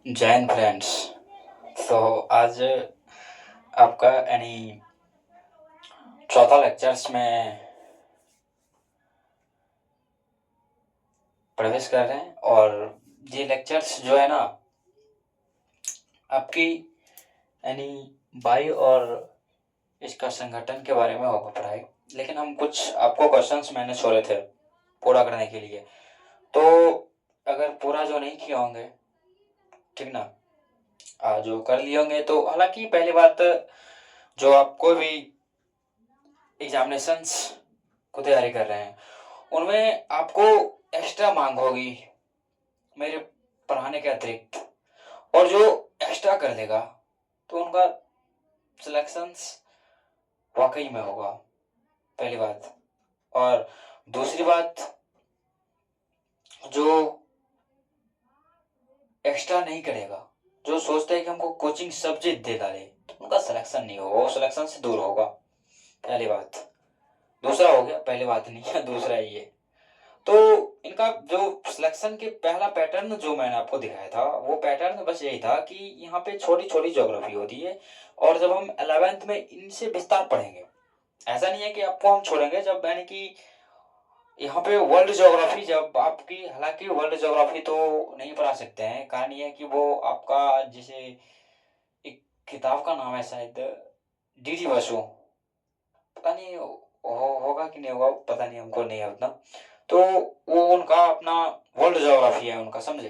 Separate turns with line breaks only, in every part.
Jain friends. तो आज आपका यानी चौथा लेक्चर्स में प्रवेश कर रहे हैं और ये लेक्चर्स जो है ना आपकी यानी बाई और इसका संगठन के बारे में होगा पढ़ाई। लेकिन हम कुछ आपको क्वेश्चंस मैंने छोड़े थे पूरा करने के लिए, तो अगर पूरा जो नहीं किए होंगे, ठीक ना, जो कर लिए होंगे तो हालांकि पहली बात, जो आप कोई भी एग्जामिनेशंस को तैयारी कर रहे हैं उनमें आपको एक्स्ट्रा मांग होगी मेरे पढ़ाने के अतिरिक्त, और जो एक्स्ट्रा कर देगा तो उनका सिलेक्शंस वाकई में होगा, पहली बात। और दूसरी बात, जो एक्स्ट्रा नहीं करेगा, जो सोचता है कि हमको कोचिंग सब्जेक्ट दे डाले, तो उनका सिलेक्शन नहीं होगा, वो सिलेक्शन से दूर होगा, पहली बात। दूसरा हो गया, पहली बात नहीं है, दूसरा ही है। तो इनका जो सिलेक्शन के पहला पैटर्न जो मैंने आपको दिखाया था, वो पैटर्न बस यही था कि यहाँ पे छोटी छोटी ज्योग्राफी होती है, और जब हम 11th में इनसे विस्तार पढ़ेंगे, ऐसा नहीं है कि आपको हम छोड़ेंगे जब, यानी कि यहाँ पे वर्ल्ड ज्योग्राफी जब आपकी, हालांकि वर्ल्ड ज्योग्राफी तो नहीं पढ़ा सकते हैं, कारण ये है कि वो आपका जैसे एक किताब का नाम है शायद डीडी बसु, पता नहीं होगा कि नहीं होगा, पता नहीं, हमको नहीं है उतना। तो वो उनका अपना वर्ल्ड ज्योग्राफी है उनका, समझे।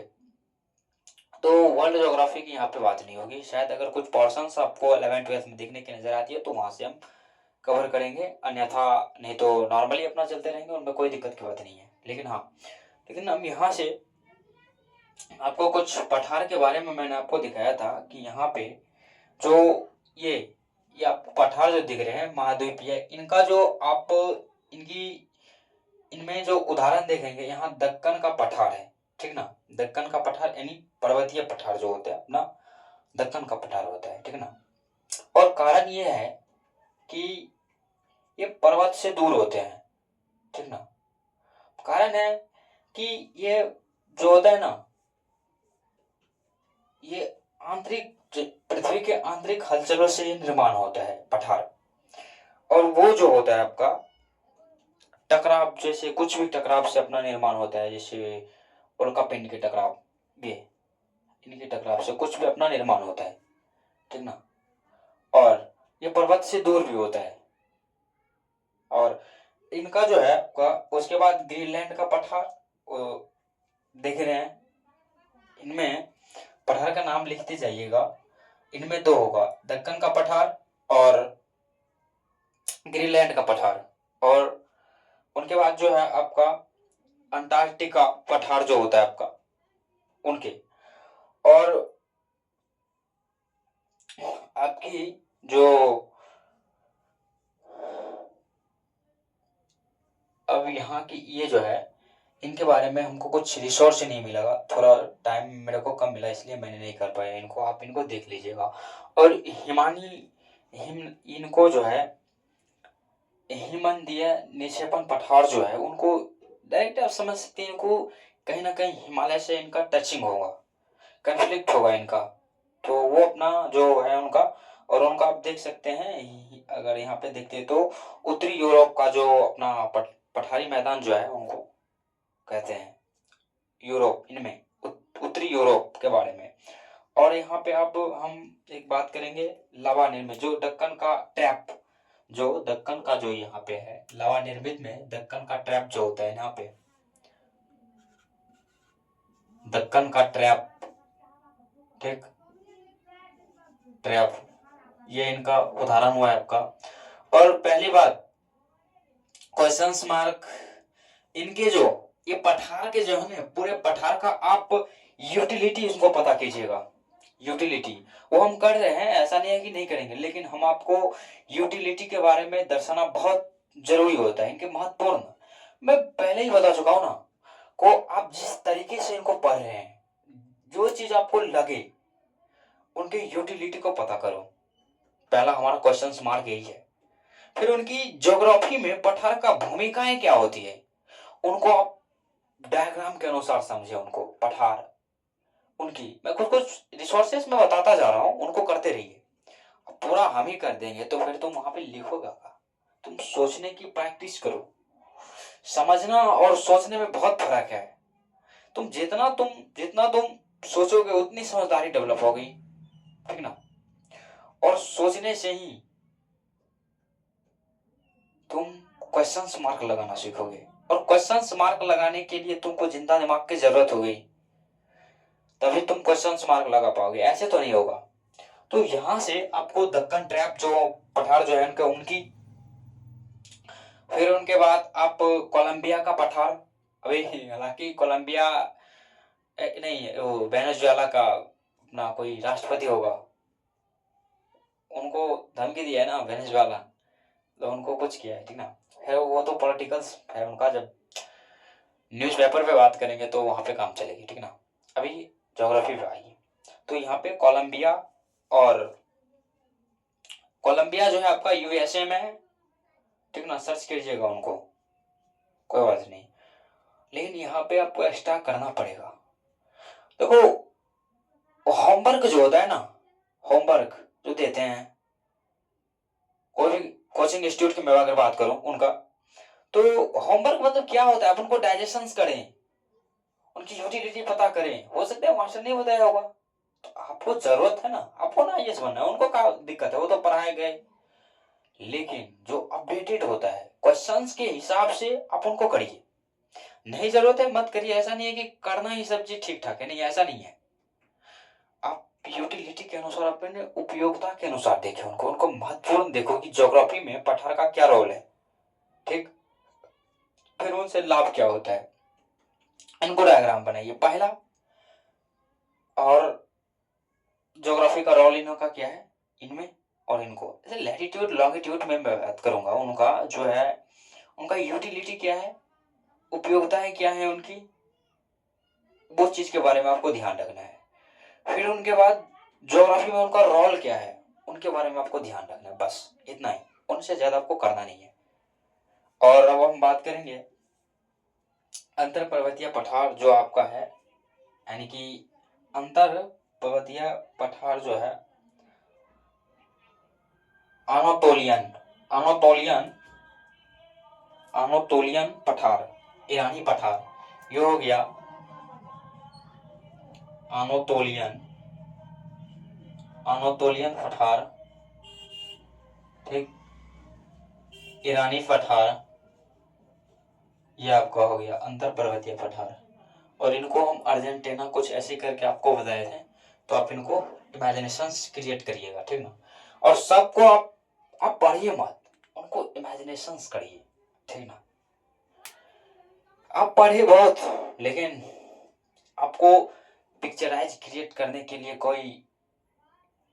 तो वर्ल्ड ज्योग्राफी की यहाँ पे बात नहीं होगी शायद, अगर कुछ पोर्शंस आपको 11th 12th में देखने की नजर आती है तो वहां से हम कवर करेंगे, अन्यथा नहीं तो नॉर्मली अपना चलते रहेंगे, उनमें कोई दिक्कत की बात नहीं है। लेकिन हाँ, लेकिन हम यहाँ से आपको कुछ पठार के बारे में मैंने आपको दिखाया था कि यहाँ पे जो ये ये आपको पठार जो दिख रहे हैं महाद्वीपीय, इनका जो आप इनकी इनमें जो उदाहरण देखेंगे, यहाँ दक्कन का पठार है, ठीक ना। दक्कन का पठार यानी पर्वतीय पठार जो होता है अपना, दक्कन का पठार होता है, ठीक ना। और कारण ये है कि ये पर्वत से दूर होते हैं, ठीक ना। कारण है कि ये जो होता है ना, ये आंतरिक पृथ्वी के आंतरिक हलचलों से निर्माण होता है पठार, और वो जो होता है आपका टकराव, जैसे कुछ भी टकराव से अपना निर्माण होता है, जैसे उल्कापिंड के टकराव, ये इनके टकराव से कुछ भी अपना निर्माण होता है, ठीक ना। और ये पर्वत से दूर भी होता है। और इनका जो है आपका, उसके बाद ग्रीनलैंड का पठार देख रहे हैं, इनमें पठार का नाम लिखते जाइएगा, इनमें दो होगा, दक्कन का पठार और ग्रीनलैंड का पठार। और उनके बाद जो है आपका अंटार्कटिका पठार जो होता है आपका, उनके। और आपकी जो अब यहाँ की ये जो है, इनके बारे में हमको कुछ रिसोर्स नहीं मिला, थोड़ा टाइम मेरे को कम मिला, इसलिए मैंने नहीं कर पाया इनको, आप इनको देख लीजिएगा। और हिमानी हिम इनको जो है हिमनदीय निक्षेपण पठार जो है, उनको डायरेक्ट आप समझ सकते हैं, इनको कहीं ना कहीं हिमालय से इनका टचिंग होगा, कन्फ्लिक्ट होगा इनका, तो वो अपना जो है उनका। और उनका आप देख सकते हैं, अगर यहाँ पे देखते हैं तो उत्तरी यूरोप का जो अपना पठारी मैदान जो है, उनको कहते हैं यूरोप, इनमें उत्तरी यूरोप के बारे में। और यहाँ पे अब हम एक बात करेंगे लावा निर्मित जो दक्कन का ट्रैप, जो दक्कन का जो यहाँ पे है लावा निर्मित में दक्कन का ट्रैप जो होता है यहाँ पे, दक्कन का ट्रैप, ठीक, ट्रैप, ये इनका उदाहरण हुआ है आपका। और पहली बात, क्वेश्चंस मार्क, इनके जो ये पठार के जो है ना, पूरे पठार का आप यूटिलिटी इसको पता कीजिएगा। यूटिलिटी वो हम कर रहे हैं, ऐसा नहीं है कि नहीं करेंगे, लेकिन हम आपको यूटिलिटी के बारे में दर्शाना बहुत जरूरी होता है, इनके महत्वपूर्ण। मैं पहले ही बता चुका हूं ना, को आप जिस तरीके से इनको पढ़ रहे हैं, जो चीज आपको लगे उनके यूटिलिटी को पता करो, पहला हमारा क्वेश्चन मार्क यही है। फिर उनकी ज्योग्राफी में पठार का भूमिकाएं क्या होती है, उनको आप डायग्राम के अनुसार समझे, उनको पठार उनकी मैं कुछ कुछ रिसोर्सेस में बताता जा रहा हूँ, उनको करते रहिए। अब पूरा हम ही कर देंगे तो फिर तुम वहां पे लिखोगा क्या? तुम सोचने की प्रैक्टिस करो। समझना और सोचने में बहुत फर्क है। तुम जितना तुम सोचोगे उतनी समझदारी डेवलप होगी, ठीक ना। और सोचने से ही तुम क्वेश्चंस मार्क लगाना सीखोगे, और क्वेश्चंस मार्क लगाने के लिए तुमको जिंदा दिमाग की जरूरत होगी, तभी तुम क्वेश्चंस मार्क लगा पाओगे, ऐसे तो नहीं होगा। तो यहां से आपको दक्कन ट्रैप जो पठार जो है उनकी, फिर उनके बाद आप कोलंबिया का पठार। अभी हालांकि कोलंबिया नहीं, वो वेनेजुएला का अपना कोई राष्ट्रपति होगा, उनको धमकी दिया है ना वेनेजुएला, तो उनको कुछ किया है, ठीक ना। है वो तो पॉलिटिकल्स है उनका, जब न्यूज़पेपर पे बात करेंगे तो वहां पे काम चलेगी, ठीक ना। अभी ज्योग्राफी पे आइए। तो यहाँ पे कोलंबिया, और कोलंबिया जो है आपका यूएसए में है, ठीक ना, सर्च कीजिएगा उनको, कोई बात नहीं। लेकिन यहाँ पे आपको एक्स्ट्रा करना पड़ेगा। देखो, होमवर्क जो होता है ना, होमवर्क जो देते हैं कोई भी कोचिंग इंस्टीट्यूट की मैं अगर बात करूं उनका, तो होमवर्क मतलब क्या होता है, अपन को डाइजेशन करें, उनकी यूटिलिटी पता करें। हो सकता है मास्टर नहीं बताया होगा, तो आपको जरूरत है ना, आपको ना ये बनना है, उनको क्या दिक्कत है, वो तो पढ़ाए गए। लेकिन जो अपडेटेड होता है क्वेश्चंस के हिसाब से आप उनको करिए। नहीं जरूरत है मत करिए, ऐसा नहीं है कि करना ही सब चीज ठीक ठाक है, नहीं ऐसा नहीं है। आप यूटिलिटी के अनुसार, अपने उपयोगिता के अनुसार देखें उनको, उनको महत्वपूर्ण देखो कि ज्योग्राफी में पठार का क्या रोल है, ठीक। फिर उनसे लाभ क्या होता है, इनको डायग्राम बनाइए पहला। और ज्योग्राफी का रोल इनका क्या है इनमें, और इनको जैसे लैटिट्यूड लॉन्गिट्यूड में मैं बात करूंगा, उनका जो है उनका यूटिलिटी क्या है, उपयोगिताएं क्या है उनकी, वो चीज के बारे में आपको ध्यान रखना है। फिर उनके बाद ज्योग्राफी में उनका रोल क्या है, उनके बारे में आपको ध्यान रखना है, बस इतना ही, उनसे ज्यादा आपको करना नहीं है। और अब हम बात करेंगे अंतर पर्वतीय पठार जो आपका है, यानी कि अंतर पर्वतीय पठार जो है, आनातोलियन आनातोलियन आनातोलियन पठार, ईरानी पठार, ये हो गया आनातोलियन आनातोलियन पठार, ठीक, ईरानी पठार, ये आपका हो गया अंतर पर्वतीय पठार। और इनको हम अर्जेंटीना कुछ ऐसे करके आपको बताए थे, तो आप इनको इमेजिनेशन क्रिएट करिएगा, ठीक ना। और सबको आप पढ़िए मत, उनको इमेजिनेशन करिए, ठीक ना। आप पढ़े बहुत, लेकिन आपको पिक्चराइज क्रिएट करने के लिए कोई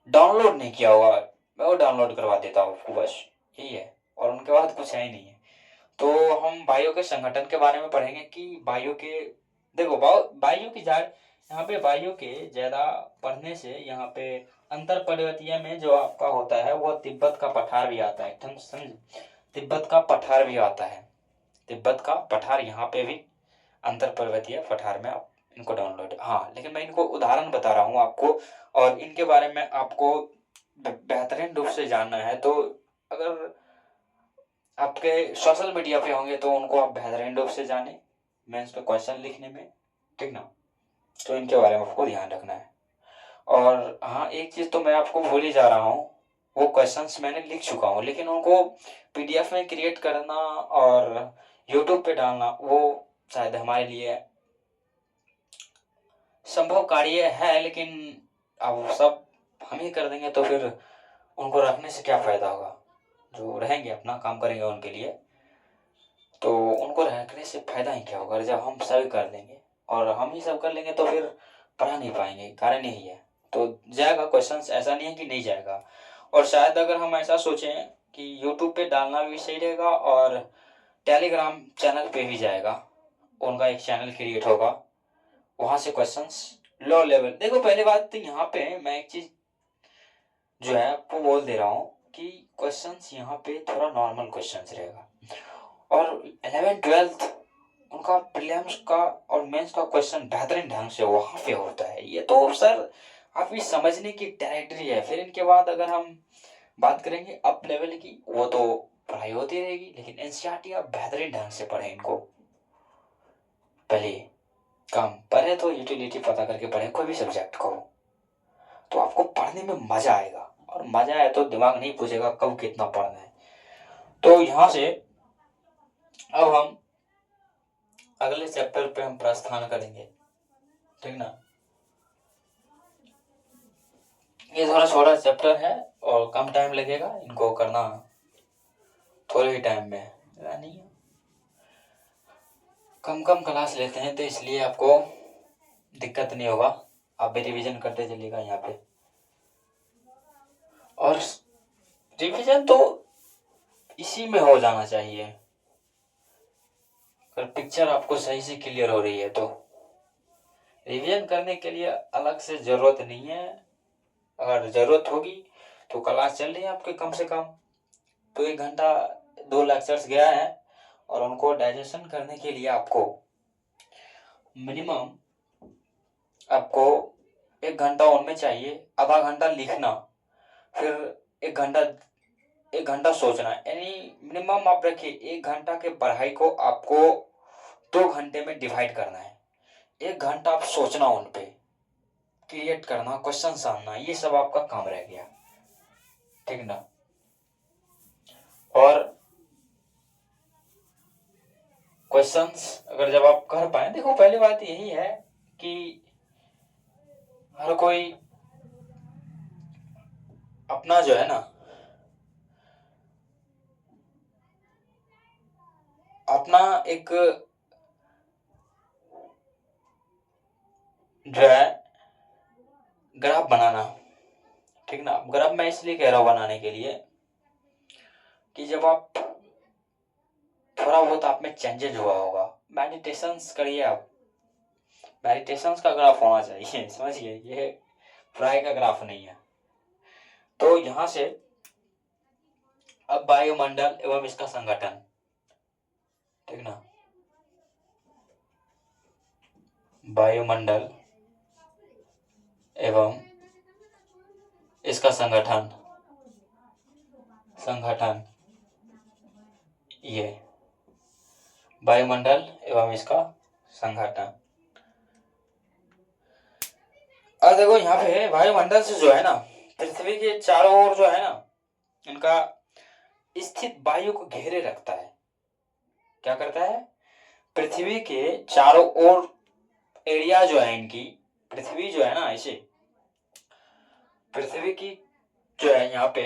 डाउनलोड नहीं किया होगा, मैं वो डाउनलोड करवा देता हूँ आपको, बस यही है, और उनके बाद कुछ है ही नहीं है। तो हम बायो के संगठन के बारे में पढ़ेंगे कि बायो के, देखो बायो की जाड़, यहाँ पे बायो के ज्यादा पढ़ने से यहाँ पे अंतर पर्वतीय में जो आपका होता है वो तिब्बत का पठार भी आता है, तुम समझ, तिब्बत का पठार भी आता है, तिब्बत का पठार यहाँ पे भी अंतर पर्वतीय पठार में आप इनको डाउनलोड, हाँ। लेकिन मैं इनको उदाहरण बता रहा हूँ आपको, और इनके बारे में आपको बेहतरीन रूप से जानना है, तो अगर आपके सोशल मीडिया पे होंगे तो उनको आप बेहतरीन रूप से जाने मेंस पे क्वेश्चन लिखने में, ठीक ना। तो इनके बारे में आपको ध्यान रखना है। और हाँ, एक चीज तो मैं आपको भूल ही जा रहा हूँ, वो क्वेश्चंस मैंने लिख चुका हूँ, लेकिन उनको पीडीएफ में क्रिएट करना और यूट्यूब पे डालना वो शायद हमारे लिए संभव कार्य है, लेकिन अब सब हम ही कर देंगे तो फिर उनको रखने से क्या फायदा होगा। जो रहेंगे अपना काम करेंगे उनके लिए, तो उनको रखने से फायदा ही क्या होगा, जब हम सभी कर देंगे और हम ही सब कर लेंगे तो फिर पढ़ा नहीं पाएंगे, कारण यही है। तो जाएगा क्वेश्चंस, ऐसा नहीं है कि नहीं जाएगा। और शायद अगर हम ऐसा सोचें कि यूट्यूब पे डालना भी सही रहेगा, और टेलीग्राम चैनल पे भी जाएगा, उनका एक चैनल क्रिएट होगा, वहां से क्वेश्चंस लो लेवल। देखो पहली बात तो यहाँ पे मैं एक चीज जो है आपको बोल दे रहा हूँ कि क्वेश्चंस यहाँ पे थोड़ा नॉर्मल क्वेश्चंस रहेगा, और 11th 12th उनका प्रीलिम्स का और मेंस का क्वेश्चन बेहतरीन ढंग से वहां पे होता है। ये तो सर आपकी समझने की टेरिटरी है। फिर इनके बाद अगर हम बात करेंगे अप लेवल की, वो तो पढ़ाई होती रहेगी, लेकिन एनसीईआरटी आप बेहतरीन ढंग से पढ़ें इनको। पहले काम पढ़े तो यूटिलिटी पता करके पढ़े कोई भी सब्जेक्ट को, तो आपको पढ़ने में मजा आएगा। और मजा आए तो दिमाग नहीं पूछेगा कब कितना पढ़ना है। तो यहाँ से अब हम अगले चैप्टर पे हम प्रस्थान करेंगे, ठीक ना। ये थोड़ा छोटा चैप्टर है और कम टाइम लगेगा इनको करना, थोड़े ही टाइम में नहीं है। कम कम क्लास लेते हैं तो इसलिए आपको दिक्कत नहीं होगा, आप भी रिवीजन करते चलिएगा यहाँ पे। और रिवीजन तो इसी में हो जाना चाहिए, अगर पिक्चर आपको सही से क्लियर हो रही है तो रिवीजन करने के लिए अलग से ज़रूरत नहीं है। अगर ज़रूरत होगी तो क्लास चल रही है आपके कम से कम तो 1 घंटा 2 लेक्चर्स गया है, और उनको डाइजेशन करने के लिए आपको मिनिमम आपको 1 घंटा उनमें चाहिए, आधा घंटा लिखना, फिर 1 घंटा 1 घंटा सोचना। यानी मिनिमम आप रखिए 1 घंटा के पढ़ाई को आपको 2 घंटे में डिवाइड करना है। 1 घंटा आप सोचना, उन पे क्रिएट करना, क्वेश्चन सामना, ये सब आपका काम रह गया, ठीक ना। और क्वेश्चंस अगर जब आप कर पाए, देखो पहली बात यही है कि हर कोई अपना जो है ना, अपना एक जो है ग्राफ बनाना, ठीक ना। ग्राफ मैं इसलिए कह रहा हूँ बनाने के लिए कि जब आप थोड़ा बहुत आप में चेंजेस हुआ होगा, मेडिटेशंस करिए आप, मेडिटेशंस का ग्राफ होना चाहिए, समझिए, ये फ्राई का ग्राफ नहीं है। तो यहां से अब वायुमंडल एवं इसका संगठन, ठीक ना, वायुमंडल एवं इसका संगठन, संगठन, ये वायुमंडल एवं इसका संगठन। अब देखो यहाँ पे वायुमंडल से जो है ना, पृथ्वी के चारों ओर जो है ना, इनका स्थित वायु को घेरे रखता है। क्या करता है? पृथ्वी के चारों ओर एरिया जो है इनकी, पृथ्वी जो है ना, ऐसे पृथ्वी की जो है यहाँ पे,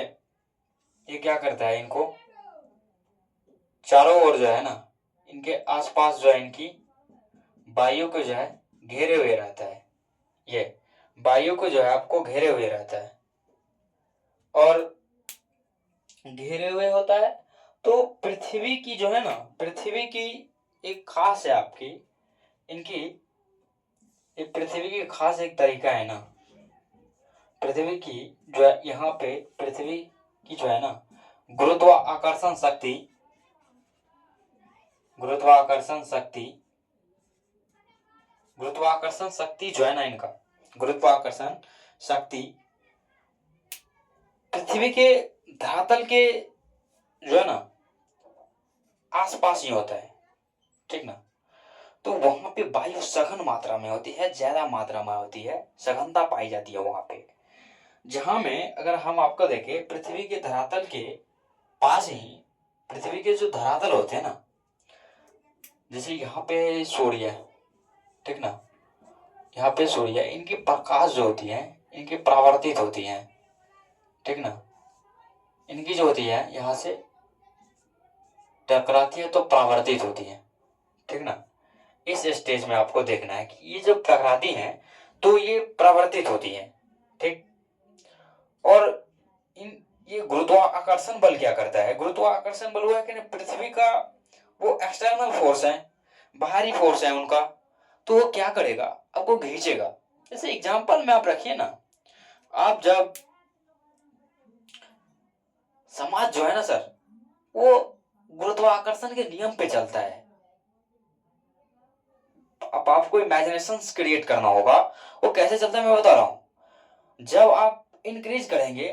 ये क्या करता है, इनको चारों ओर जो है ना, इनके आसपास जो है इनकी वायु को जो है घेरे हुए रहता है। ये वायु को जो है आपको घेरे हुए रहता है, और घेरे हुए होता है। तो पृथ्वी की जो है ना, पृथ्वी की एक खास है आपकी, इनकी एक पृथ्वी की खास एक तरीका है ना, पृथ्वी की जो है यहाँ पे, पृथ्वी की जो है ना गुरुत्वाकर्षण शक्ति, गुरुत्वाकर्षण शक्ति, गुरुत्वाकर्षण शक्ति जो है ना इनका, गुरुत्वाकर्षण शक्ति पृथ्वी के धरातल के जो है ना आसपास ही होता है, ठीक ना। तो वहां पे वायु सघन मात्रा में होती है, ज्यादा मात्रा में होती है, सघनता पाई जाती है वहां पे। जहां में अगर हम आपको देखें, पृथ्वी के धरातल के पास ही, पृथ्वी के जो धरातल होते हैं ना, जैसे यहाँ पे सूर्य, ठीक ना, यहाँ पे सूर्य, इनकी प्रकाश जो होती है, इनकी परावर्तित होती है, ठीक ना, इनकी जो होती है यहाँ से टकराती है तो परावर्तित होती है, ठीक ना। इस स्टेज में आपको देखना है कि ये जो टकराती हैं तो ये परावर्तित होती हैं, ठीक। और इन ये गुरुत्वाकर्षण बल क्या करता है? गुरुत्वाकर्षण बल हुआ कि पृथ्वी का वो एक्सटर्नल फोर्स है, बाहरी फोर्स है उनका, तो वो क्या करेगा, आपको खींचेगा। जैसे एग्जांपल में आप रखिए ना, आप जब समाज जो है ना सर, वो गुरुत्वाकर्षण के नियम पे चलता है, अब आपको इमेजिनेशन क्रिएट करना होगा। वो कैसे चलता है मैं बता रहा हूँ। जब आप इंक्रीज करेंगे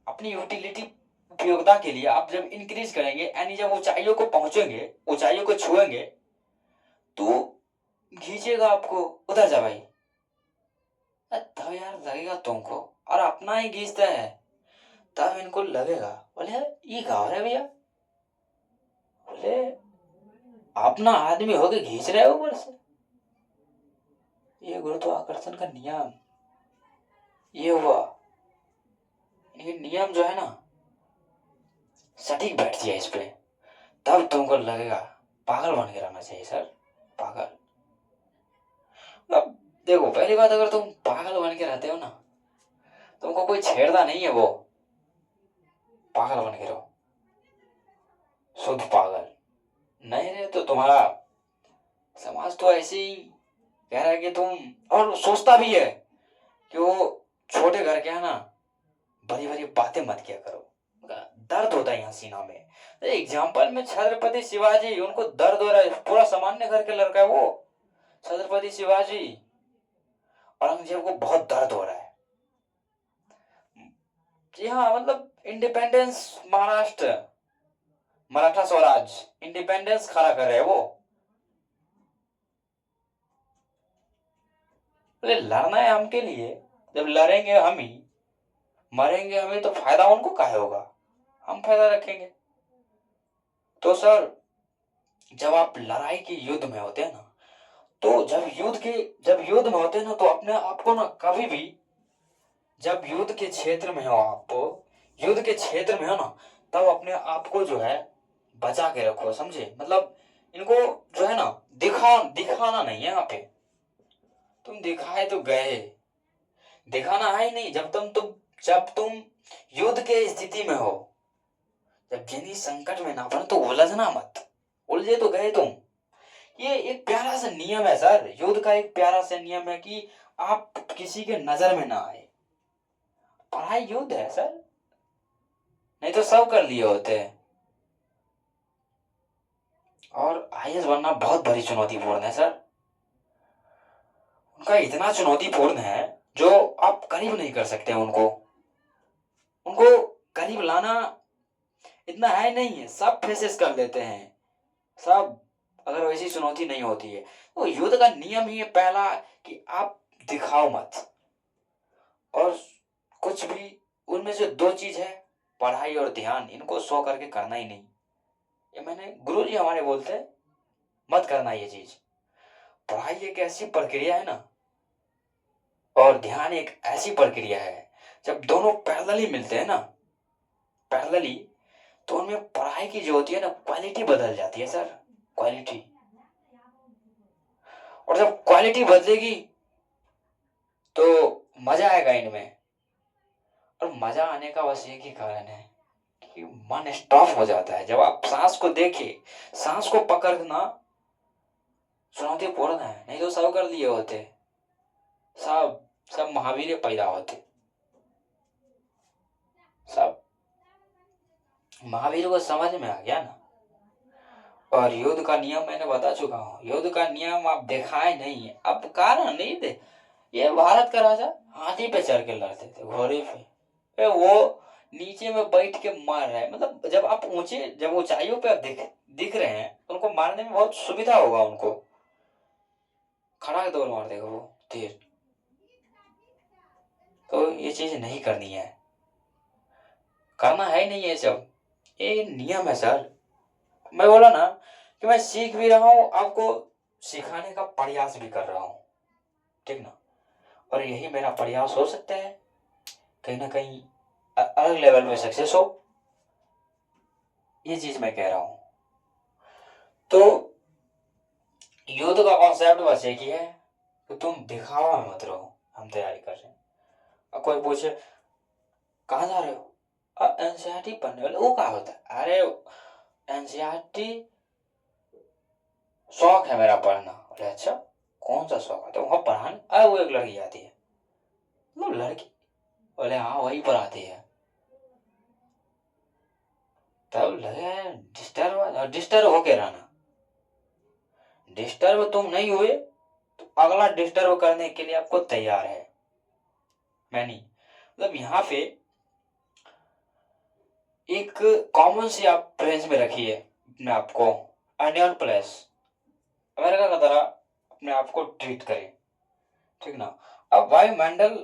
अपनी यूटिलिटी उपयोगिता के लिए, आप जब इंक्रीज करेंगे यानी जब ऊंचाइयों को पहुंचेंगे, ऊंचाइयों को छुएंगे, तो खींचेगा आपको, उधर जा भाई। तब यार लगेगा तुमको, और अपना ही खींचता है, तब इनको लगेगा बोले यार ये कहा रहे भैया, बोले अपना आदमी होके खींच रहे हो ऊपर से। ये गुरुत्वाकर्षण का नियम ये हुआ, ये नियम जो है ना सटीक बैठती है इस पे, तब तुमको लगेगा पागल बन के रहना चाहिए सर, पागल। अब देखो पहली बात, अगर तुम पागल बन के रहते हो ना, तुमको कोई छेड़ता नहीं है, वो पागल बन के रहो, शुद्ध पागल। नहीं रहे तो तुम्हारा समाज तो ऐसे ही कह रहा है कि तुम, और सोचता भी है कि वो छोटे घर के है ना, बड़ी बड़ी बातें मत किया करो, दर्द होता है यहाँ सीना में। एग्जाम्पल में छत्रपति शिवाजी, उनको दर्द हो रहा है, पूरा सामान्य घर के लड़का है वो, छत्रपति शिवाजी, औरंगजेब को बहुत दर्द हो रहा है। जी हाँ, मतलब इंडिपेंडेंस, महाराष्ट्र, मराठा स्वराज, इंडिपेंडेंस खड़ा कर रहे हैं वो। बोले लड़ना है हम के लिए, जब लड़ेंगे हम ही, मरेंगे हम ही, तो फायदा उनको काहे होगा, हम फायदा रखेंगे। तो सर जब आप लड़ाई के युद्ध में होते हैं ना, तो जब युद्ध में होते हैं ना, तो अपने आप को ना कभी भी, जब युद्ध के क्षेत्र में हो आप, युद्ध के क्षेत्र में हो ना, तब अपने आप को जो है बचा के रखो, समझे। मतलब इनको जो है ना दिखाना नहीं है यहाँ पे, तुम दिखाए तो गए, दिखाना है ही नहीं। जब तुम युद्ध के स्थिति में हो, जब जिन्हीं संकट में ना पड़ो तो उलझना मत, उलझे तो गए तुम। ये एक प्यारा सा नियम है सर, युद्ध का एक प्यारा सा नियम है कि आप किसी के नजर में ना आए। पढ़ाई युद्ध है सर, नहीं तो सब कर लिए होते हैं। और आईएएस बनना बहुत बड़ी चुनौतीपूर्ण है सर, उनका इतना चुनौतीपूर्ण है जो आप करीब नहीं कर सकते उनको, उनको करीब लाना इतना है नहीं है, सब फेसेस कर लेते हैं सब, अगर वैसी चुनौती नहीं होती है। तो युद्ध का नियम ही है पहला कि आप दिखाओ मत, और कुछ भी उनमें से दो चीज है, पढ़ाई और ध्यान, इनको सो करके करना ही नहीं। ये मैंने गुरु जी हमारे बोलते हैं, मत करना ये चीज। पढ़ाई एक ऐसी प्रक्रिया है ना, और ध्यान एक ऐसी प्रक्रिया है, जब दोनों पैरेलली मिलते हैं ना, पैरेलली, तो उनमें पढ़ाई की जो होती है ना क्वालिटी बदल जाती है सर, क्वालिटी। और जब क्वालिटी बदलेगी तो मजा आएगा इनमें, और मजा आने का बस एक ही कारण है कि मन स्टॉप हो जाता है। जब आप सांस को देखे, सांस को पकड़ना चुनौतीपूर्ण है, नहीं तो सब कर लिए होते, सब सब महावीर पैदा होते, सब महावीर को समझ में आ गया ना। और युद्ध का नियम मैंने बता चुका हूँ, युद्ध का नियम आप दिखाए नहीं है, अब कारण नहीं दे। ये भारत का राजा हाथी पे चढ़ के लड़ते थे, घोड़े पे, वो नीचे में बैठ के मार रहा है। मतलब जब ऊंचाइयों पे आप दिख रहे हैं, उनको मारने में बहुत सुविधा होगा, उनको खड़ा दौड़ मार देगा वो तीर। तो ये चीज नहीं करनी है, करना है ही नहीं ये सब, ये नियम है सर। मैं बोला ना कि मैं सीख भी रहा हूँ, आपको सिखाने का प्रयास भी कर रहा हूँ, ठीक ना। और यही मेरा प्रयास हो सकता है कहीं ना कहीं अलग लेवल में सक्सेस हो, ये चीज मैं कह रहा हूं। तो युद्ध का कॉन्सेप्ट बस एक ही है कि तुम दिखावा में मत रहो, हम तैयारी कर रहे हैं। अब कोई पूछे कहाँ जा रहे हो, एनसीईआरटी पढ़ने वाले, वो क्या होता है, अरे एनसीईआरटी शौक है मेरा पढ़ना। बोले अच्छा कौन सा शौक है, तो वहां पढ़ाने, अरे वो एक लड़की आती है, मतलब लड़की, बोले हाँ वही पढ़ाती है। तब लगे डिस्टर्ब, डिस्टर्ब होके रहना, डिस्टर्ब तुम नहीं हुए तो अगला डिस्टर्ब करने के लिए आपको तैयार है। मैं नहीं, मतलब यहाँ पे एक कॉमन सी आप रेंज में रखिए अपने आप को, अनियन प्लेस अमेरिका का तरह अपने आप को ट्रीट करें, ठीक ना। अब वायुमंडल,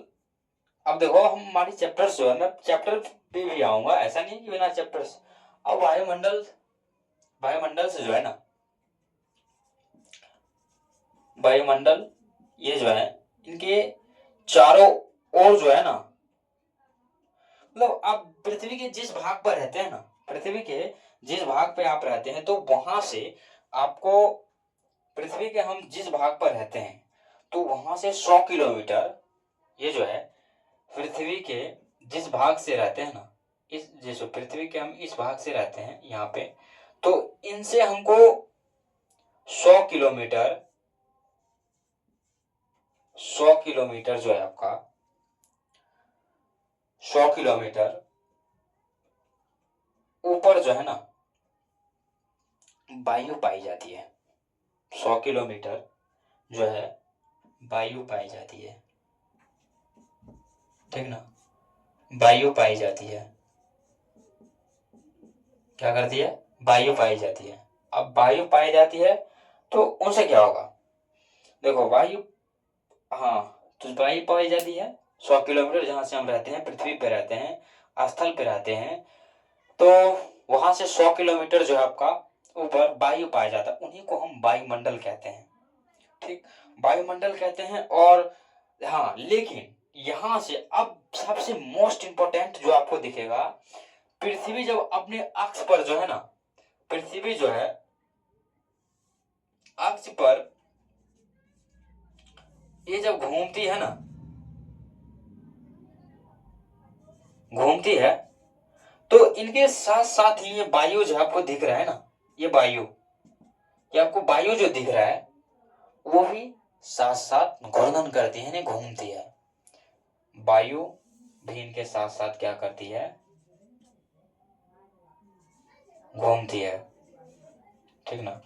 अब देखो हम हमारी चैप्टर्स जो है, मैं चैप्टर पे भी आऊंगा, ऐसा नहीं कि बिना चैप्टर्स। अब वायुमंडल, वायुमंडल से जो है ना, वायुमंडल ये जो है इनके चारों ओर जो है ना, मतलब आप पृथ्वी के जिस भाग पर रहते हैं ना, पृथ्वी के जिस भाग पे आप रहते हैं, तो वहां से आपको, पृथ्वी के हम जिस भाग पर रहते हैं तो वहां से 100 किलोमीटर, ये जो है पृथ्वी के जिस भाग से रहते हैं ना, इस जैसे पृथ्वी के हम इस भाग से रहते हैं यहाँ पे, तो इनसे हमको 100 किलोमीटर, 100 किलोमीटर जो है आपका, 100 किलोमीटर ऊपर जो है ना वायु पाई जाती है। 100 किलोमीटर जो है वायु पाई जाती है, ठीक ना, वायु पाई जाती है। क्या करती है? वायु पाई जाती है। अब वायु पाई जाती है तो उनसे क्या होगा? देखो वायु, हाँ, तो वायु पाई जाती है 100 किलोमीटर जहां से हम रहते हैं, पृथ्वी पे रहते हैं, स्थल पे रहते हैं, तो वहां से 100 किलोमीटर जो है आपका ऊपर वायु पाया जाता है, उन्हीं को हम वायुमंडल कहते हैं, ठीक, वायुमंडल कहते हैं। और हाँ, लेकिन यहां से अब सबसे मोस्ट इंपॉर्टेंट जो आपको दिखेगा, पृथ्वी जब अपने अक्ष पर जो है ना, पृथ्वी जो है अक्ष पर ये जब घूमती है ना, घूमती है, तो इनके साथ साथ ही ये वायु जो आपको दिख रहा है ना, ये वायु, ये आपको वायु जो दिख रहा है वो भी साथ साथ घूर्णन करती है, नहीं घूमती है। वायु भी इनके साथ साथ क्या करती है? घूमती है, ठीक ना।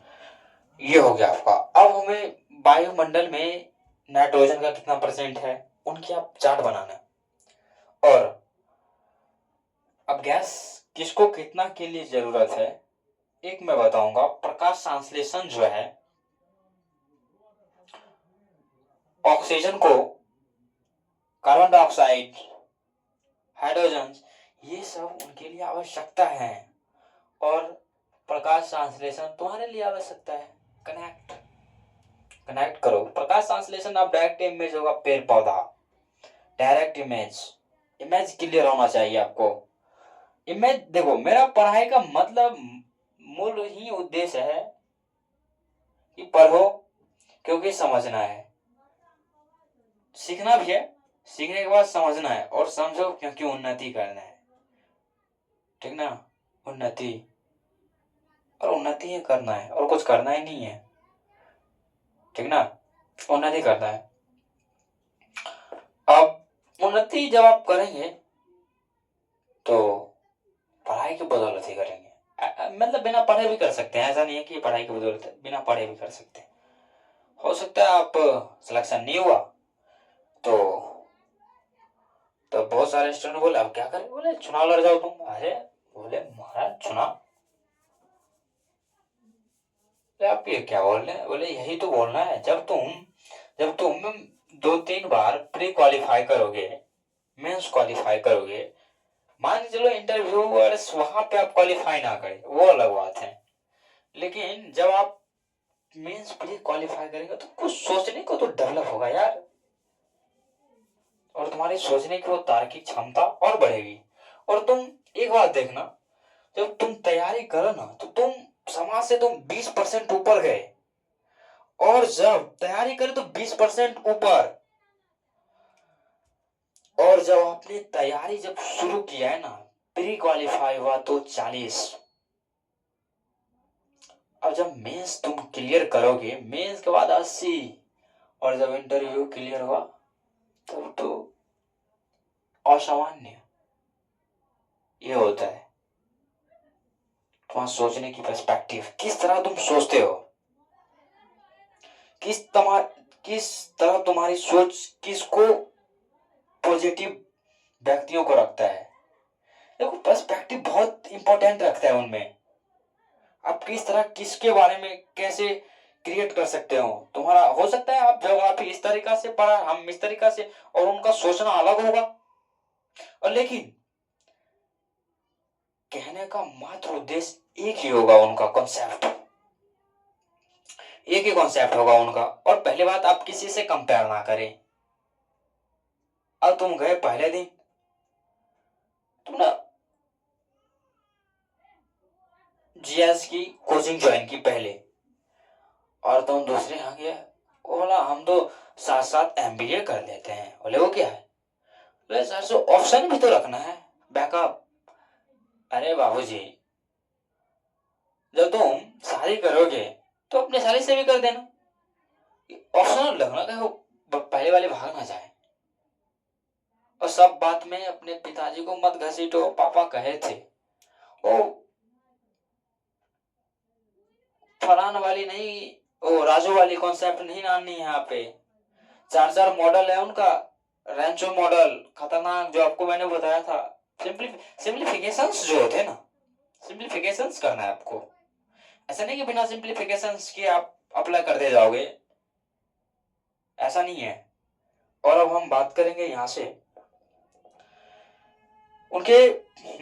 ये हो गया आपका। अब हमें वायुमंडल में नाइट्रोजन का कितना परसेंट है उनकी आप चार्ट बनाना है। और अब गैस किसको कितना के लिए जरूरत है, एक मैं बताऊंगा। प्रकाश संश्लेषण जो है ऑक्सीजन को, कार्बन डाइऑक्साइड, हाइड्रोजन, ये सब उनके लिए आवश्यकता है। और प्रकाश संश्लेषण तुम्हारे लिए आवश्यकता है। कनेक्ट, कनेक्ट करो। प्रकाश संश्लेषण आप डायरेक्ट इमेज होगा पेड़ पौधा, डायरेक्ट इमेज, इमेज क्लियर होना चाहिए आपको। इमेज देखो, मेरा पढ़ाई का मतलब, मूल ही उद्देश्य है कि पढ़ो, क्योंकि समझना है, सीखना भी है, सीखने के बाद समझना है, और समझो क्योंकि उन्नति करना है, ठीक ना। उन्नति, और उन्नति ही करना है, और कुछ करना ही नहीं है, ठीक ना, उन्नति करना है। अब उन्नति जब आप करेंगे तो पढ़ाई की बदौलत ही करेंगे। मतलब बिना पढ़े भी कर सकते हैं, ऐसा नहीं है कि पढ़ाई की बदौलत है, बिना पढ़े भी कर सकते हैं। हो सकता है आप सिलेक्शन नहीं हुआ तो बहुत सारे स्टूडेंट बोले अब क्या करें, बोले चुनाव लड़ जाओ तुम। अरे बोले महाराज चुनाव, आप ये क्या बोल रहे हैं? बोले यही तो बोलना है, जब तुम 2-3 बार प्री क्वालिफाई करोगे, मेंस क्वालिफाई करोगे, मान के चलो इंटरव्यू वहां पे आप क्वालिफाई ना करें वो अलग बात है, लेकिन जब आप मेंस प्री क्वालिफाई करेंगे तो कुछ सोचने को तो डेवलप होगा यार, और तुम्हारी सोचने की वो तार्किक क्षमता और बढ़ेगी। और तुम एक बात देखना, जब तुम तैयारी करो ना तो तुम समाज से तुम 20% ऊपर गए, और जब तैयारी करे तो 20% ऊपर, और जब आपने तैयारी जब शुरू किया है ना, प्री क्वालिफाई हुआ तो 40, अब जब मेंस तुम क्लियर करोगे, मेंस के बाद 80, और जब इंटरव्यू क्लियर हुआ तब तो असामान्य। ये होता है तुम्हारा सोचने की पर्सपेक्टिव, किस तरह तुम सोचते हो। किस तरह तुम्हारी सोच किसको पॉजिटिव व्यक्तियों को रखता है। देखो पर्सपेक्टिव बहुत इंपॉर्टेंट रखता है उनमें। आप किस तरह किसके बारे में कैसे क्रिएट कर सकते हो। तुम्हारा हो सकता है आप ज्योग्राफी इस तरीका से पढ़ा, हम इस तरीका से, और उनका सोचना अलग होगा। और लेकिन कहने का मात्र उद्देश्य एक ही होगा, उनका कॉन्सेप्ट एक ही कॉन्सेप्ट होगा उनका। और पहली बात, आप किसी से कंपेयर ना करें। अब तुम गए पहले दिन, तुम ना जीएस की कोचिंग ज्वाइन की पहले, और तुम दूसरे यहाँ गया, बोला हम तो साथ साथ एमबीए कर लेते हैं। बोले वो क्या है? बोले सर से ऑप्शन भी तो रखना है, बैकअप। अरे बाबूजी, जब तुम शादी करोगे तो अपने शादी से भी कर देना, ऑप्शनल रखना, कहो पहले वाले भाग ना जाए। और सब बात में अपने पिताजी को मत घसीटो, पापा कहे थे। ओ फलान वाली नहीं, ओ राजू वाली कॉन्सेप्ट नहीं लानी है यहाँ पे। चार चार मॉडल है उनका, रेंचो मॉडल खतरनाक जो आपको मैंने बताया था। सिंप्लीफिकेशंस जो होते हैं ना, सिंप्लीफिकेशंस करना है आपको। ऐसा नहीं कि बिना सिंप्लीफिकेशंस के आप अप्लाई करते जाओगे, ऐसा नहीं है। और अब हम बात करेंगे यहाँ से उनके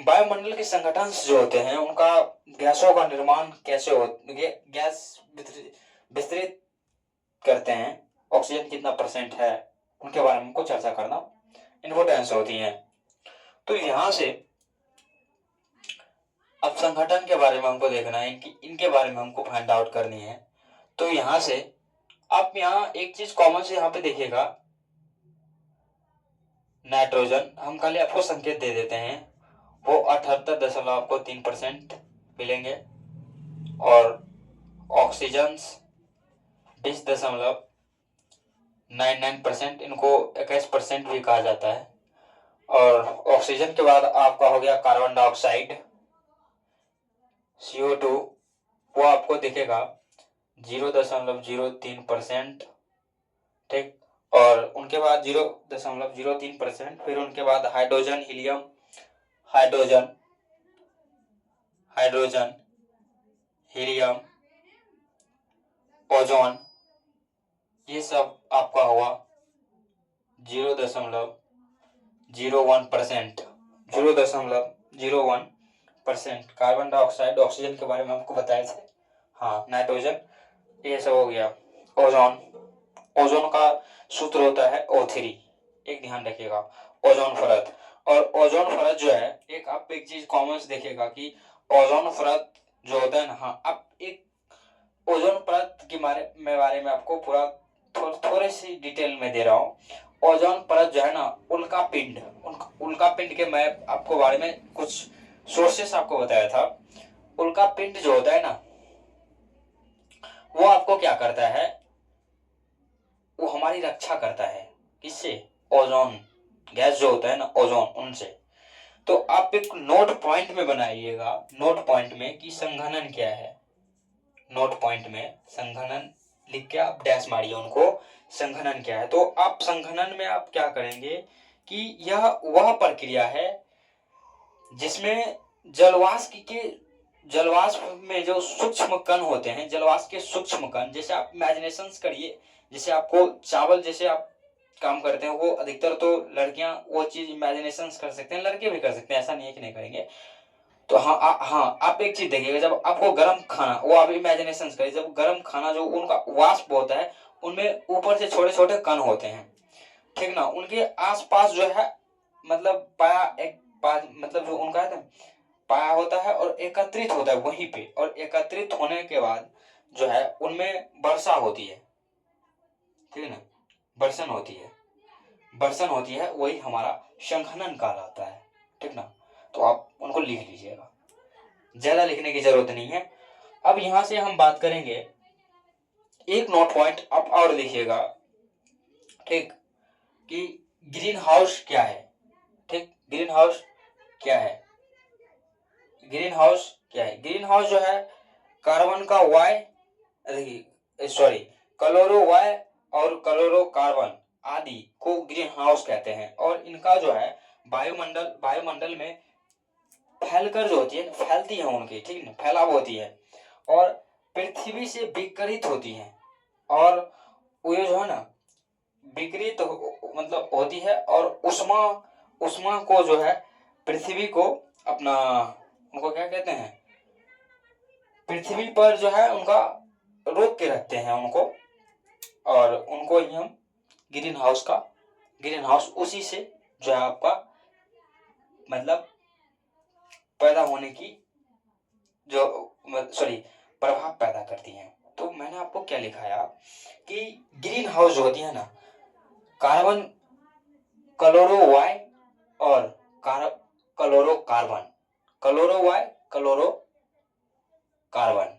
वायुमंडल के संगठन जो होते हैं, उनका गैसों का निर्माण कैसे हो, गैस विस्तृत करते हैं, ऑक्सीजन कितना परसेंट है, उनके बारे में हमको चर्चा करना इम्पोर्टेंस होती है। तो यहाँ से अब संगठन के बारे में हमको देखना है, इनके बारे में हमको फाइंड आउट करनी है। तो यहाँ से आप यहाँ एक चीज कॉमन से यहाँ पे देखिएगा, नाइट्रोजन हम खाली आपको संकेत दे देते हैं, वो 78.3% मिलेंगे, और ऑक्सीजन 20.99%, इनको 21% भी कहा जाता है। और ऑक्सीजन के बाद आपका हो गया कार्बन डाइऑक्साइड CO2, वो आपको दिखेगा 0.03%, ठीक। और उनके बाद 0.03%, फिर उनके बाद hydrogen, helium, hydrogen hydrogen helium, ozone, ये सब आपका हुआ 0.01%। 0.01%। कार्बन डाइऑक्साइड, ऑक्सीजन के बारे में हमको बताया था, हाँ नाइट्रोजन, ये सब हो गया। ओजोन, ओजोन का सूत्र होता है O3, एक ध्यान रखिएगा, ओजोन परत। और ओजोन परत जो है, आप एक चीज कॉमन से देखिएगा कि ओजोन परत जो होता है ना, हाँ अब एक ओजोन परत के बारे में आपको पूरा थोड़ी सी डिटेल में दे रहा हूँ। ओजोन परत जो है ना, उल्का पिंड, उल्का पिंड के मैं आपको बारे में कुछ सोर्सेस आपको बताया था। उल्का पिंड जो होता है ना, वो आपको क्या करता है, वो हमारी रक्षा करता है। किससे? ओजोन गैस जो होता है ना, ओजोन, उनसे। तो आप एक नोट पॉइंट में बनाइएगा, नोट पॉइंट में कि संघनन क्या है। नोट पॉइंट में संघनन लिख के आप डैश मारिए उनको, संघनन क्या है। तो आप संघनन में आप क्या करेंगे कि यह वह प्रक्रिया है जिसमें जलवाष्प में जो सूक्ष्म कण होते हैं, जलवाष्प के सूक्ष्म कण, जैसे आप इमेजिनेशन करिए, जैसे आपको चावल जैसे आप काम करते हैं, वो अधिकतर तो लड़कियां वो चीज इमेजिनेशन कर सकते हैं, लड़के भी कर सकते हैं, ऐसा नहीं है कि नहीं करेंगे। तो हाँ आप एक चीज देखिएगा, जब आपको गर्म खाना, वो आप इमेजिनेशन करिए, जब गर्म खाना जो उनका वाष्प होता है, उनमें ऊपर से छोटे छोटे कण होते हैं, ठीक ना, उनके आसपास जो है, मतलब मतलब जो उनका है पाया होता है और एकत्रित होता है वहीं पे, और एकत्रित होने के बाद जो है उनमें वर्षा होती है, ठीक है ना, वर्षण होती है, वही हमारा संघनन कहलाता है, ठीक ना। तो आप उनको लिख लीजिएगा, ज्यादा लिखने की जरूरत नहीं है। अब यहां से हम बात करेंगे, एक नोट पॉइंट आप और लिखिएगा, ठीक, कि ग्रीन हाउस क्या है, ठीक, ग्रीन हाउस क्या है, ग्रीन हाउस जो है कार्बन का वाई, सॉरी, क्लोरो वाय और क्लोरो कार्बन आदि को ग्रीन हाउस कहते हैं। और इनका जो है वायुमंडल में फैलकर जो होती है, फैलती है उनकी, ठीक है, फैलाव होती है और पृथ्वी से विकिरित होती है। और वो ये जो है ना विकिरित मतलब होती है और उष्मा उष्मा को जो है पृथ्वी को अपना, उनको क्या कहते हैं, पृथ्वी पर जो है उनका रोक के रखते हैं उनको। और उनको ही हम ग्रीन हाउस उसी से जो है आपका मतलब पैदा होने की जो सॉरी प्रभाव पैदा करती हैं। तो मैंने आपको क्या लिखाया कि ग्रीन हाउस जो होती है ना, कार्बन क्लोरो वाई और chloro carbon, chloro Y chloro carbon,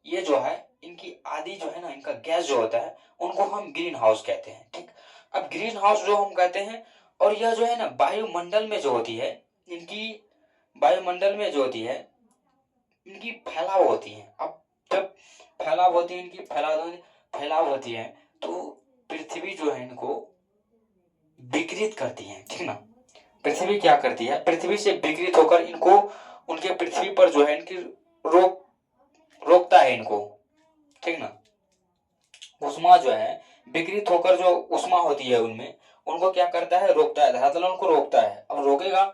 ये जो है इनकी आदि जो है ना, इनका गैस जो होता है उनको हम ग्रीन हाउस कहते हैं। ठीक, अब ग्रीन हाउस जो हम कहते हैं, और यह जो है ना वायुमंडल में जो होती है, इनकी वायुमंडल में जो होती है इनकी फैलाव होती है। अब जब फैलाव होती है, इनकी फैलाव होती है तो पृथ्वी जो है इनको विकृत करती है, ठीक ना। पृथ्वी क्या करती है, पृथ्वी से विकृत होकर इनको उनके पृथ्वी पर जो है इनकी रोकता है इनको, ठीक ना। उष्मा जो है विकृत होकर जो उष्मा होती है उनमें, उनको क्या करता है, रोकता है, धरातल उनको रोकता है। अब रोकेगा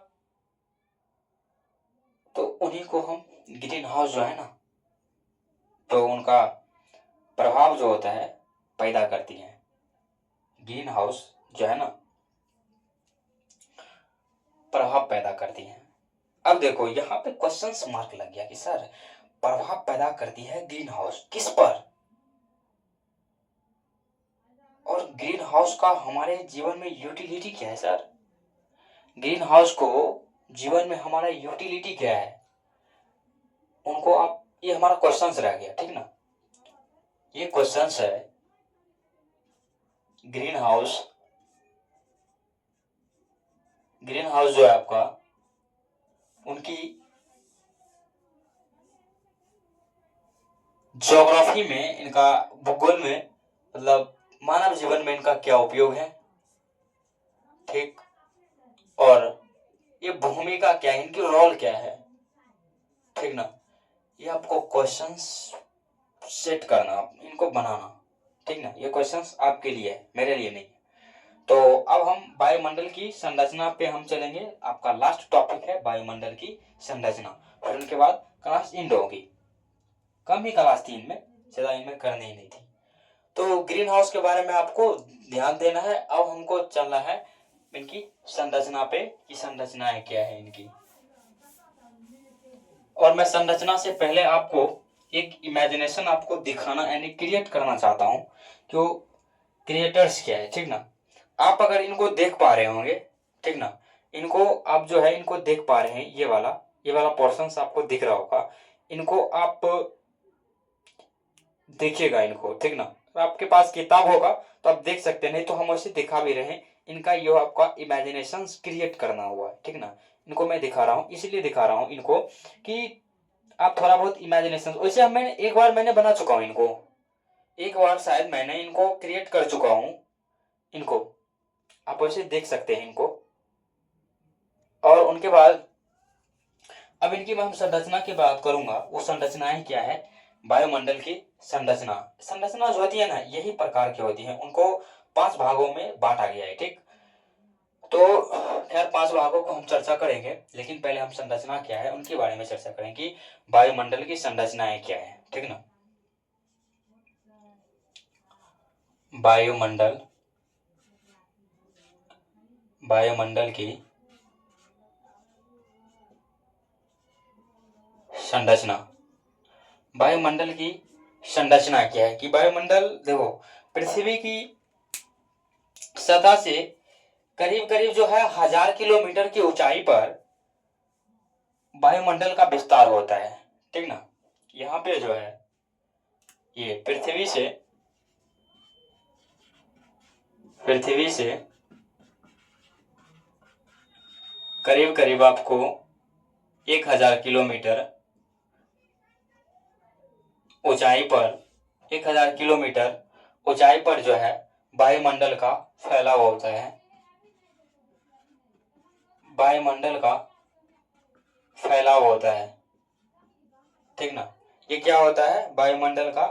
तो उन्हीं को हम ग्रीन हाउस जो है ना, तो उनका प्रभाव जो होता है पैदा करती है। ग्रीन हाउस जो है ना प्रभाव पैदा करती है। अब देखो यहाँ पे क्वेश्चन मार्क लग गया कि सर प्रभाव पैदा करती है ग्रीन हाउस किस पर, और ग्रीन हाउस का हमारे जीवन में यूटिलिटी क्या है सर, ग्रीन हाउस को जीवन में हमारा यूटिलिटी क्या है, उनको आप, ये हमारा क्वेश्चन रह गया, ठीक ना। ये क्वेश्चन है ग्रीन हाउस जो है आपका, उनकी ज्योग्राफी में, इनका भूगोल में, मतलब मानव जीवन में इनका क्या उपयोग है, ठीक, और ये भूमिका क्या है, इनकी रोल क्या है, ठीक ना। ये आपको क्वेश्चंस सेट करना, इनको बनाना, ठीक ना। ये क्वेश्चंस आपके लिए है, मेरे लिए नहीं। तो अब हम वायुमंडल की संरचना पे हम चलेंगे। आपका लास्ट टॉपिक है वायुमंडल की संरचना, फिर उनके बाद क्लास एंड होगी। कम ही क्लास 3 में, ज्यादा इनमें करनी ही नहीं थी। तो ग्रीन हाउस के बारे में आपको ध्यान देना है। अब हमको चलना है इनकी संरचना पे कि संरचनाएं क्या है इनकी। और मैं संरचना से पहले आपको एक इमेजिनेशन आपको दिखाना यानी क्रिएट करना चाहता हूं कि वो क्रिएटर्स क्या है, ठीक ना। आप अगर इनको देख पा रहे होंगे, ठीक ना, इनको आप जो है इनको देख पा रहे हैं, ये वाला पोर्शन आपको दिख रहा होगा, इनको आप देखिएगा इनको, ठीक ना। तो आपके पास किताब होगा तो आप देख सकते हैं, नहीं तो हम वैसे दिखा भी रहे हैं। इनका ये आपका इमेजिनेशन क्रिएट करना हुआ है, ठीक ना। इनको मैं दिखा रहा हूँ, इसलिए दिखा रहा हूँ इनको कि आप थोड़ा बहुत इमेजिनेशन, वैसे मैंने एक बार मैंने बना चुका हूँ इनको, एक बार शायद मैंने इनको क्रिएट कर चुका हूँ इनको, आप वैसे देख सकते हैं इनको। और उनके बाद अब इनकी मैं संरचना की बात करूंगा, वो संरचनाएं क्या है। वायुमंडल की संरचना जो होती है ना, यही प्रकार की होती है, उनको 5 भागों में बांटा गया है, ठीक। तो खैर 5 भागों को हम चर्चा करेंगे, लेकिन पहले हम संरचना क्या है उनके बारे में चर्चा करेंगे कि वायुमंडल की संरचनाएं क्या है, ठीक ना। वायुमंडल की संरचना, वायुमंडल की संरचना क्या है कि वायुमंडल देखो, पृथ्वी की सतह से करीब करीब जो है 1000 किलोमीटर की ऊंचाई पर वायुमंडल का विस्तार होता है, ठीक ना। यहाँ पे जो है ये पृथ्वी से करीब करीब आपको 1000 किलोमीटर ऊंचाई पर, 1000 किलोमीटर ऊंचाई पर जो है वायुमंडल का फैलाव होता है, वायुमंडल का फैलाव होता है, ठीक ना। ये क्या होता है, वायुमंडल का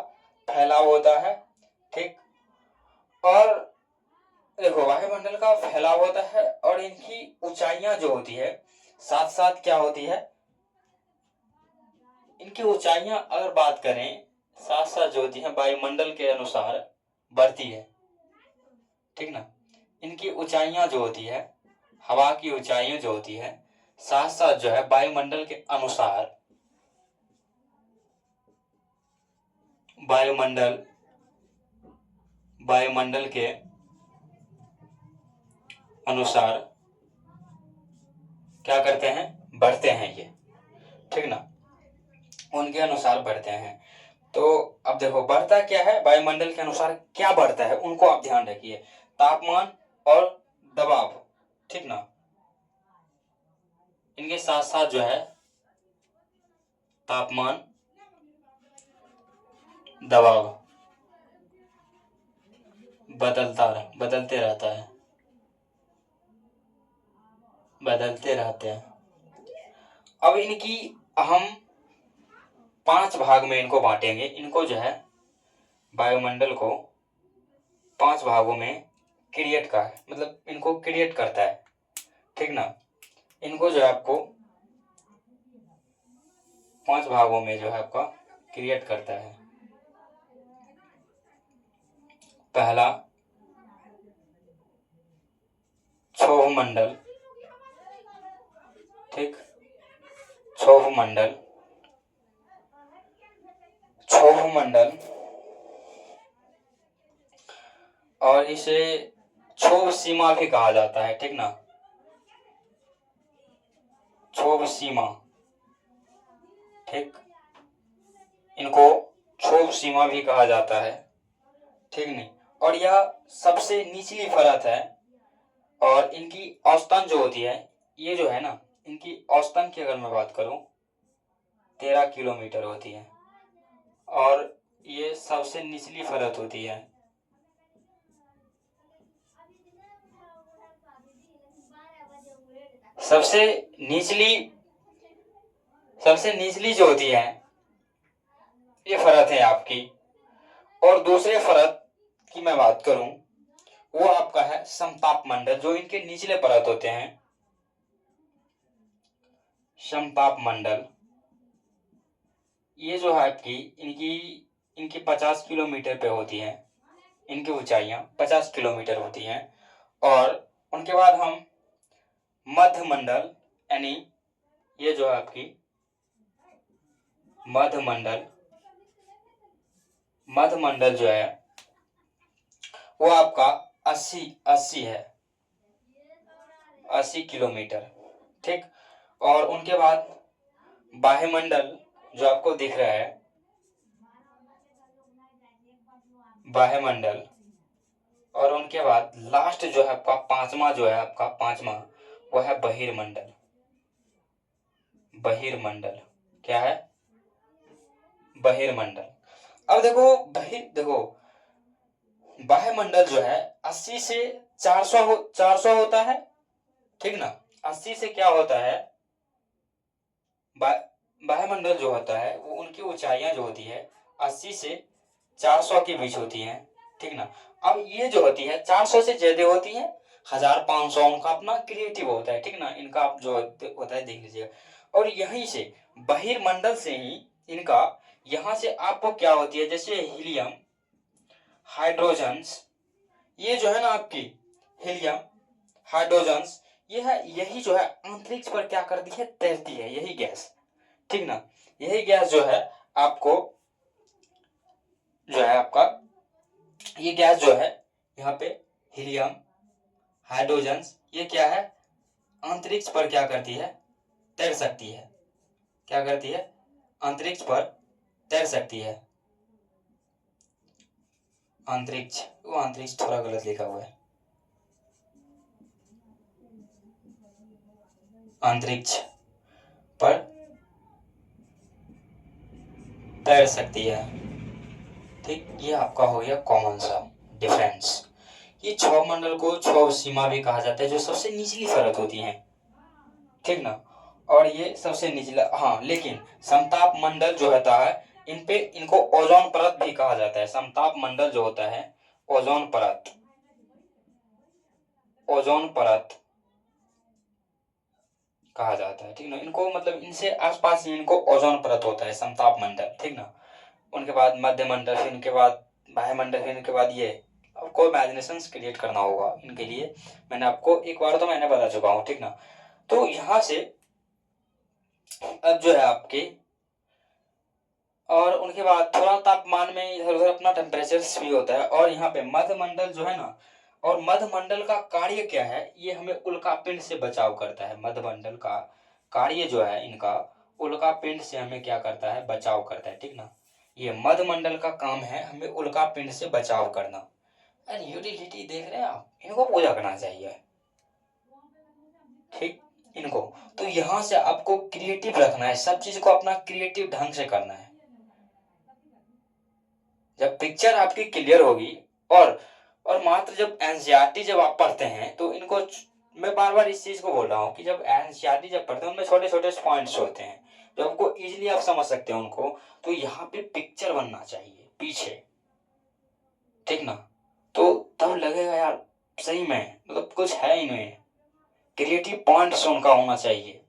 फैलाव होता है, ठीक। और देखो वायुमंडल का फैलाव होता है और इनकी ऊंचाइयां जो होती है साथ साथ क्या होती है, इनकी ऊंचाइयां अगर बात करें साथ साथ जो होती है वायुमंडल के अनुसार बढ़ती है, ठीक ना। इनकी ऊंचाइयां जो होती है, हवा की ऊंचाइयां जो होती है साथ साथ जो है वायुमंडल के अनुसार, वायुमंडल वायुमंडल के अनुसार क्या करते हैं, बढ़ते हैं ये, ठीक ना, उनके अनुसार बढ़ते हैं। तो अब देखो बढ़ता क्या है, वायुमंडल के अनुसार क्या बढ़ता है उनको आप ध्यान रखिए, तापमान और दबाव, ठीक ना। इनके साथ साथ जो है तापमान दबाव बदलते रहता है, बदलते रहते हैं। अब इनकी हम 5 भाग में इनको बांटेंगे, इनको जो है वायुमंडल को 5 भागों में क्रिएट का है, मतलब इनको क्रिएट करता है, ठीक ना। इनको जो है आपको 5 भागों में जो है आपका क्रिएट करता है। पहला क्षोभ मंडल, ठीक, क्षोभ मंडल, क्षोभ मंडल, और इसे क्षोभ सीमा भी कहा जाता है, ठीक ना, क्षोभ सीमा, ठीक, इनको क्षोभ सीमा भी कहा जाता है, ठीक नहीं। और यह सबसे निचली परत है और इनकी औसतन जो होती है, ये जो है ना, इनकी औसतन की अगर मैं बात करूं 13 किलोमीटर होती है और ये सबसे निचली परत होती है। सबसे निचली सबसे निचली जो होती है ये परत है आपकी, और दूसरे परत की मैं बात करूं वो आपका है समताप मंडल, जो इनके निचले परत होते हैं, समताप मंडल। ये जो है आपकी इनकी इनकी 50 किलोमीटर पे होती है, इनकी ऊंचाइयां 50 किलोमीटर होती हैं। और उनके बाद हम मध्य मंडल, यानी ये जो है आपकी मध्य मंडल, मध्य मंडल जो है वो आपका 80 है, 80 किलोमीटर, ठीक। और उनके बाद वायुमंडल जो आपको दिख रहा है, वायुमंडल, और उनके बाद लास्ट जो है आपका पांचवा जो है आपका पांचवा वो है बहिर्मंडल। बहिर्मंडल क्या है, बहिर्मंडल। अब देखो वायुमंडल जो है 80 से 400 होता है, ठीक ना। 80 से क्या होता है, वायुमंडल जो होता है वो उनकी ऊंचाइयां जो होती है 80 से 400 के बीच होती हैं, ठीक ना। अब ये जो होती है 400 से ज्यादा होती है, 1500 उनका अपना क्रिएटिव होता है, ठीक ना। इनका आप जो होता है देख लीजिएगा। और यहीं से बहिर्मंडल से ही इनका यहाँ से आपको क्या होती है, जैसे हीलियम, हाइड्रोजन्स, ये जो है ना आपकी हीलियम, हाइड्रोजन्स, ये है, यही जो है अंतरिक्ष पर क्या करती है, तैरती है, यही गैस, ठीक ना। यही गैस जो है आपको जो है आपका ये गैस जो है यहाँ पे हीलियम, हाइड्रोजन्स, ये क्या है अंतरिक्ष पर क्या करती है, तैर सकती है, क्या करती है, अंतरिक्ष पर तैर सकती है। अंतरिक्ष, वो अंतरिक्ष थोड़ा गलत लिखा हुआ है, अंतरिक्ष पर तैर सकती है, ठीक, ये आपका हो गया कॉमन सा डिफरेंस। ये क्षोभ मंडल को क्षोभ सीमा भी कहा जाता है, जो सबसे निचली परत होती है, ठीक ना। और ये सबसे निचला, हाँ, लेकिन समताप मंडल जो होता है, इन पे इनको ओजोन परत भी कहा जाता है। समताप मंडल जो होता है, ओजोन परत, ओजोन परत कहा जाता है, ठीक ना। इनको मतलब इनसे आसपास ही इनको ओजोन परत होता है, समताप मंडल, ठीक ना। उनके बाद मध्य मंडल, फिर उनके बाद वायुमंडल, फिर उनके बाद ये। आपको इमेजिनेशन क्रिएट करना होगा इनके लिए। मैंने आपको एक बार तो मैंने बता चुका हूँ, ठीक ना। तो यहाँ से अब जो है आपके, और उनके बाद थोड़ा तापमान में इधर उधर अपना टेम्परेचर भी होता है। और यहाँ पे मध्य मंडल जो है ना, और मध्य मंडल का कार्य क्या है, ये हमें उल्कापिंड से बचाव करता है। मध्य मंडल का कार्य जो है इनका, उल्कापिंड से हमें क्या करता है, बचाव करता है, ठीक ना। ये मध्य मंडल का काम है, हमें उल्कापिंड से बचाव करना। अरे यूटिलिटी देख रहे हैं आप, इनको पूजा करना चाहिए, ठीक, इनको। तो यहाँ से आपको क्रिएटिव रखना है, सब चीज को अपना क्रिएटिव ढंग से करना है। जब पिक्चर आपकी क्लियर होगी, और मात्र जब एनसीईआरटी जब आप पढ़ते हैं तो इनको, मैं बार बार इस चीज को बोल रहा हूँ कि जब एनसीईआरटी जब पढ़ते हैं उनमें छोटे छोटे पॉइंट्स होते हैं, जो आपको इजीली आप समझ सकते हैं उनको। तो यहाँ पे पिक्चर बनना चाहिए पीछे, ठीक ना। तो तब लगेगा यार सही में मतलब कुछ है इनमें, क्रिएटिव पॉइंट्स उनका होना चाहिए।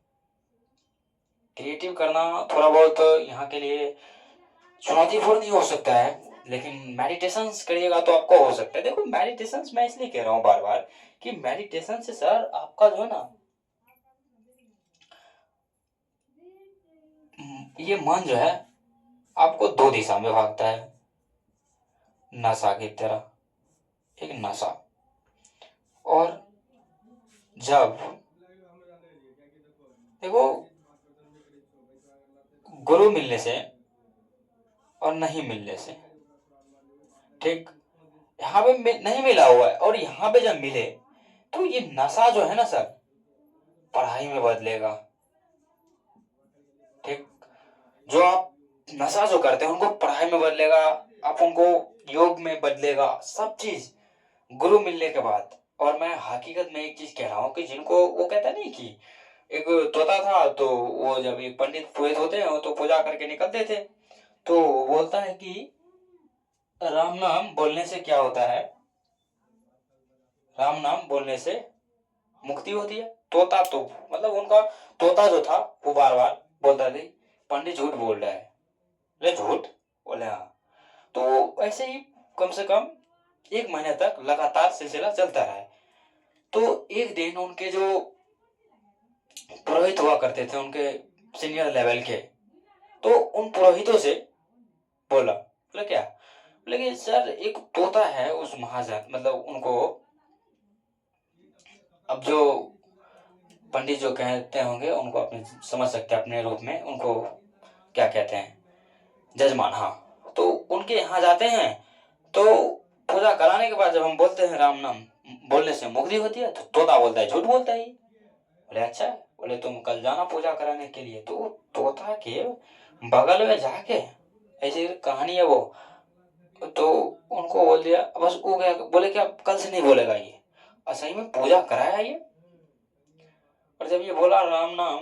क्रिएटिव करना थोड़ा बहुत यहाँ के लिए चुनौतीपूर्ण नहीं हो सकता है, लेकिन मेडिटेशन करिएगा तो आपको हो सकता है। देखो मेडिटेशन मैं इसलिए कह रहा हूँ बार बार कि मेडिटेशन से सर आपका जो है ना, ये मन जो है आपको दो दिशा में भागता है, नशा की तरह, एक नशा। और जब देखो गुरु मिलने से और नहीं मिलने से, ठीक, यहाँ पे नहीं मिला हुआ है, और यहाँ पे जब मिले तो ये नशा जो है ना सर, पढ़ाई में बदलेगा, ठीक। जो आप नशा जो करते हैं उनको पढ़ाई में बदलेगा, आप उनको योग में बदलेगा, सब चीज गुरु मिलने के बाद। और मैं हकीकत में एक चीज कह रहा हूँ कि जिनको वो कहता नहीं कि एक तोता था, तो वो जब एक पंडित पुरोहित होते हैं वो तो पूजा करके निकलते थे, तो वो बोलता है कि राम नाम बोलने से क्या होता है, राम नाम बोलने से मुक्ति होती है। तोता तो मतलब उनका तोता जो था वो बार बार बोलता था पंडित झूठ बोल रहा है। बोले झूठ, बोले हाँ। तो ऐसे ही कम से कम एक महीने तक लगातार सिलसिला चलता रहा है। तो एक दिन उनके जो पुरोहित हुआ करते थे, उनके सीनियर लेवल के, तो उन पुरोहितों से बोला, बोले क्या, बोले कि सर एक तोता है उस महाजन, मतलब उनको, अब जो पंडित जो कहते होंगे उनको अपने समझ सकते हैं अपने रूप में, उनको क्या कहते हैं, जजमान, हाँ। तो उनके यहाँ जाते हैं, तो पूजा कराने के बाद जब हम बोलते हैं राम नाम बोलने से मुक्ति होती है, तो तोता बोलता है झूठ बोलता है। बोले अच्छा, बोले तुम कल जाना पूजा कराने के लिए। तो तोता के बगल में जाके, ऐसी कहानी है वो, तो उनको बोल दिया, बस वो गया, बोले कि अब कल से नहीं बोलेगा ये। और सही में पूजा कराया ये, और जब ये बोला राम नाम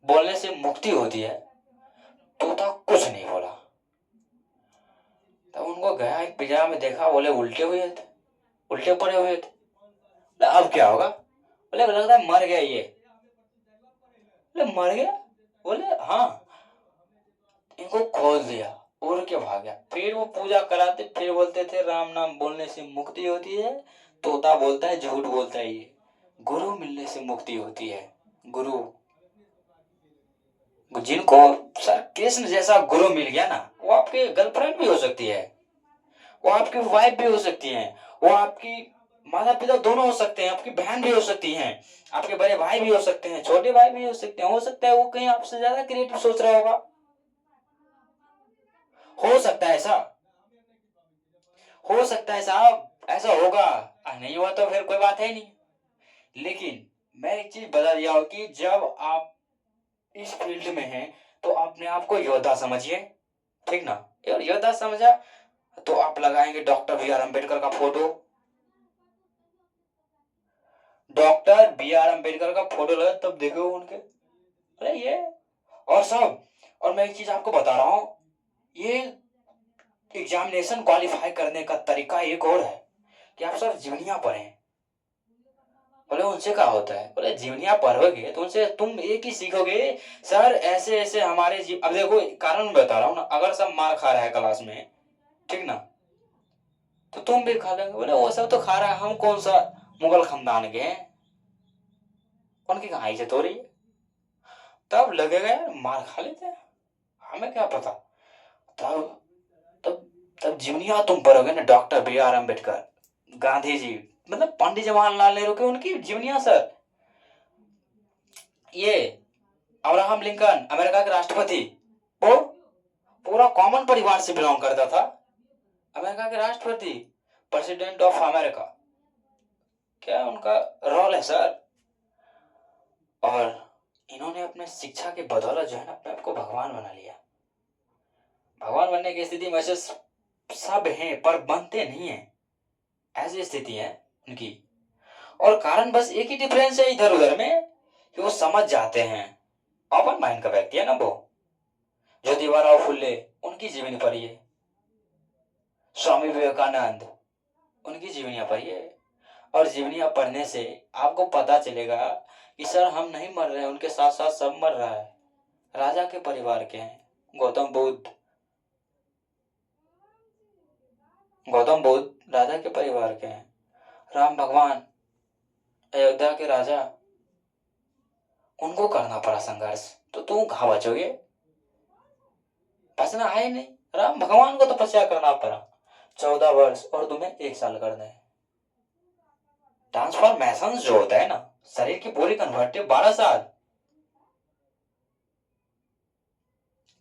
बोलने से मुक्ति होती है, तोता कुछ नहीं बोला। तब उनको गया एक पिंजरा में देखा, बोले उल्टे हुए थे, उल्टे पड़े हुए थे। बोले अब क्या होगा, बोले लगता है मर गया ये। बोले मर गया, बोले हाँ। इनको खोल दिया, उड़ के भाग गया। फिर वो पूजा कराते, फिर बोलते थे राम नाम बोलने से मुक्ति होती है, तोता बोलता है झूठ बोलता है ये, गुरु मिलने से मुक्ति होती है। गुरु, जिनको सर कृष्ण जैसा गुरु मिल गया ना, वो आपके गर्लफ्रेंड भी हो सकती है, वो आपकी वाइफ भी हो सकती है, वो आपकी माता पिता दोनों हो सकते हैं, आपकी बहन भी हो सकती हैं, आपके बड़े भाई भी हो सकते हैं, छोटे भाई भी हो सकता है वो कहीं आपसे ज्यादा क्रिएटिव सोच रहा होगा, हो सकता है ऐसा, हो सकता है साहब ऐसा होगा। नहीं हुआ तो फिर कोई बात है नहीं। लेकिन मैं एक चीज बता दिया हूं कि जब आप इस फील्ड में हैं तो अपने आप को योद्धा समझिए, ठीक ना। और योद्धा समझा, तो आप लगाएंगे डॉक्टर बी आर अम्बेडकर का photo, doctor B R Ambedkar का फोटो लगा तब देखो उनके, अरे ये और सब। और मैं एक चीज आपको बता रहा हूँ, ये एग्जामिनेशन क्वालिफाई करने का तरीका एक और है कि आप सर जीवनियां पढ़ें। बोले उनसे क्या होता है, बोले जीवनियां पढ़ोगे तो उनसे तुम एक ही सीखोगे, सर ऐसे ऐसे हमारे जीव, अब देखो कारण बता रहा हूँ ना, अगर सब मार खा रहा है क्लास में, ठीक ना, तो तुम भी खा लेंगे। बोले वो सब तो खा रहा है, हम कौन सा मुगल खानदान के हैं, उनकी कहाँ इज्जत हो रही है। तब लगेगा यार मार खा लेते हैं, हमें क्या पता। तब तब तब जीवनियां तुम पढ़ोगे ना, doctor B R Ambedkar, Gandhi ji, मतलब पंडित जवाहरलाल नेहरू की उनकी जीवनियां सर, ये अब्राहम लिंकन अमेरिका के राष्ट्रपति, वो पूरा कॉमन परिवार से बिलोंग करता था, अमेरिका के राष्ट्रपति, प्रेसिडेंट ऑफ अमेरिका, क्या उनका रोल है सर। और इन्होंने अपने शिक्षा के बदौलत जो है ना अपने आप को भगवान बना लिया। भगवान बनने की स्थिति में से सब हैं पर बनते नहीं है, ऐसी स्थिति है उनकी। और कारण बस एक ही डिफरेंस है इधर उधर में, कि वो समझ जाते हैं, ओपन माइंड का व्यक्ति है ना वो। ज्योतिबा फुले उनकी जीवनी पढ़िए, स्वामी विवेकानंद उनकी जीवनियां पढ़िए, और जीवनियां पढ़ने से आपको पता चलेगा कि सर हम नहीं मर रहे हैं, उनके साथ साथ सब मर रहा है। राजा के परिवार के हैं, गौतम बुद्ध, गौतम बुद्ध राजा के परिवार के हैं, राम भगवान अयोध्या के राजा, उनको करना पड़ा संघर्ष, तो तुम कहाँ बचोगे, बचना है ही नहीं। राम भगवान को तपस्या करना पड़ा 14 वर्ष, और तुम्हें 1 साल करना है। ट्रांसफॉर्मेशन जो होता है ना, शरीर की पूरी कन्वर्टिव 12 साल,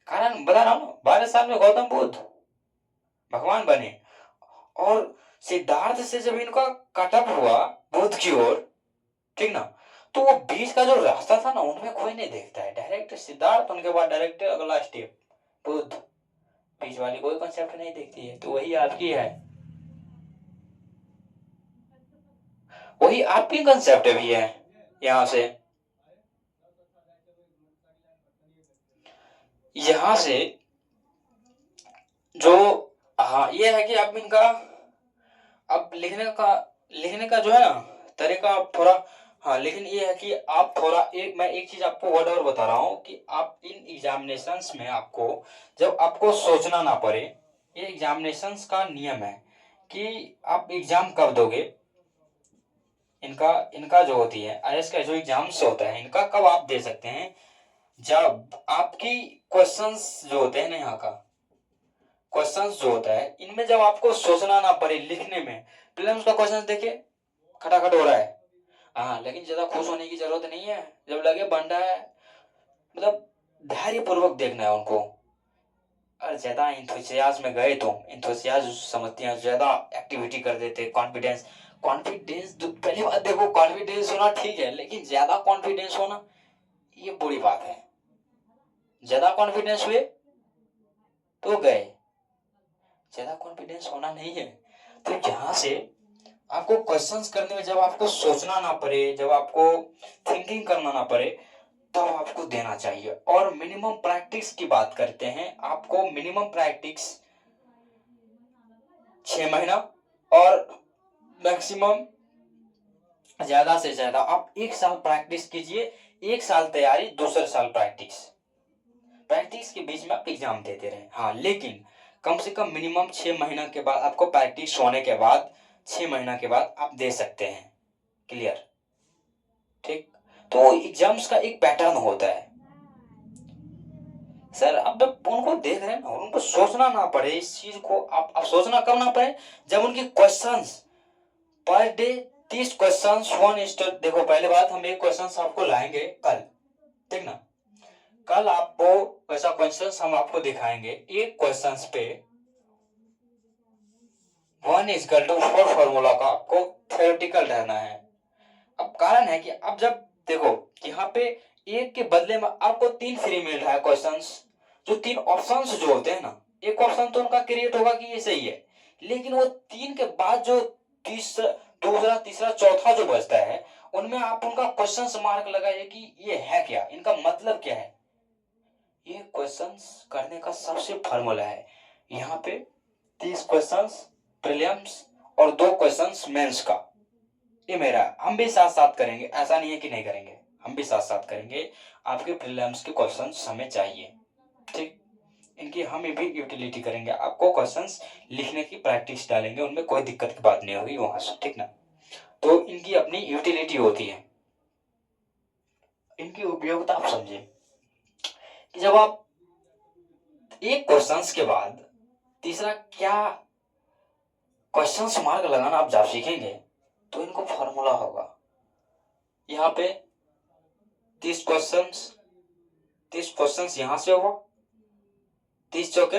कारण बता रहा हूं ना, 12 साल में गौतम बुद्ध भगवान बने। और सिद्धार्थ से जब इनका कटअप हुआ बुद्ध की ओर, ठीक ना, तो वो बीच का जो रास्ता था ना उनमें कोई नहीं देखता है, डायरेक्ट सिद्धार्थ, उनके बाद डायरेक्ट अगला स्टेप बुद्ध, बीच वाली कोई कंसेप्ट नहीं देखती है। तो वही आपकी है, वही आपकी कंसेप्ट भी है यहां से, यहां से जो, हाँ ये है कि अब इनका, अब लिखने का जो है ना तरीका थोड़ा, हाँ लेकिन ये है कि आप थोड़ा एक, मैं एक चीज आपको वर्ड और बता रहा हूँ कि आप इन एग्जामिनेशंस में आपको, जब आपको सोचना ना पड़े, ये एग्जामिनेशंस का नियम है कि आप एग्जाम कब दोगे, इनका इनका जो होती है आईएएस का जो एग्जाम्स होता है इनका कब आप दे सकते हैं, जब आपकी क्वेश्चंस जो होते हैं ना, यहाँ का क्वेश्चंस जो होता है इनमें जब आपको सोचना ना पड़े लिखने में। प्रीलिम्स का क्वेश्चन देखिए खटाखट हो रहा है, हाँ लेकिन ज्यादा खुश होने की जरूरत नहीं है, जब लगे बंदा है, मतलब धैर्य पूर्वक देखना है उनको। और ज्यादा इंथुसियाज में गए तो इंथुसियाज समझते हैं, ज्यादा एक्टिविटी कर देते, कॉन्फिडेंस, कॉन्फिडेंस पहली बात देखो, कॉन्फिडेंस होना ठीक है, लेकिन ज्यादा कॉन्फिडेंस होना ये बुरी बात है। ज्यादा कॉन्फिडेंस हुए तो गए, ज्यादा कॉन्फिडेंस होना नहीं है। तो यहां से आपको क्वेश्चंस करने में जब आपको सोचना ना पड़े, जब आपको थिंकिंग करना ना पड़े, तब आपको देना चाहिए। और मिनिमम प्रैक्टिस की बात करते हैं, आपको मिनिमम प्रैक्टिस 6 महीना, और मैक्सिमम ज्यादा से ज्यादा आप 1 साल प्रैक्टिस कीजिए, 1 साल तैयारी, दूसरे साल प्रैक्टिस, प्रैक्टिस के बीच में आप एग्जाम देते रहे, हाँ लेकिन कम से कम मिनिमम 6 महीना के बाद आपको प्रैक्टिस होने के बाद 6 महीना के बाद आप दे सकते हैं, क्लियर, ठीक। तो एग्जाम्स का एक पैटर्न होता है सर, अब जब उनको देख रहे हैं ना, उनको सोचना ना पड़े इस चीज को, आप सोचना कब ना पड़े, जब उनके questions per day 30 questions, one step, देखो पहले बात हम एक क्वेश्चंस आपको लाएंगे कल, ठीक ना, कल आपको वैसा क्वेश्चंस हम आपको दिखाएंगे, एक क्वेश्चंस पे 1:4 फॉर्मूला का आपको थ्योरेटिकल रहना है। अब कारण है कि अब जब देखो यहाँ पे एक के बदले में आपको 3 फ्री मिल रहा है क्वेश्चंस, जो 3 ऑप्शंस जो होते हैं ना, एक ऑप्शन तो उनका क्रिएट होगा कि ये सही है, लेकिन वो 3 के बाद जो तीसरा, दूसरा, तीसरा, चौथा जो बचता है, उनमें आप उनका क्वेश्चन मार्क लगाइए कि ये है क्या, इनका मतलब क्या है। ये क्वेश्चंस करने का सबसे फॉर्मूला है। यहाँ पे 30 क्वेश्चंस प्रीलिम्स और 2 क्वेश्चंस मेंस का, ये मेरा, हम भी साथ साथ करेंगे, ऐसा नहीं है कि नहीं करेंगे, हम भी साथ साथ करेंगे। आपके प्रीलिम्स के क्वेश्चंस हमें चाहिए, ठीक। इनकी हम भी यूटिलिटी करेंगे, आपको क्वेश्चंस लिखने की प्रैक्टिस डालेंगे, उनमें कोई दिक्कत की बात नहीं होगी वहां से, ठीक ना। तो इनकी अपनी यूटिलिटी होती है, इनकी उपयोगिता आप समझे कि जब आप एक क्वेश्चंस के बाद तीसरा क्या क्वेश्चंस मार्क लगाना आप जब सीखेंगे तो इनको फॉर्मूला होगा। यहाँ पे 30 क्वेश्चंस यहां से हुआ, 30 चौके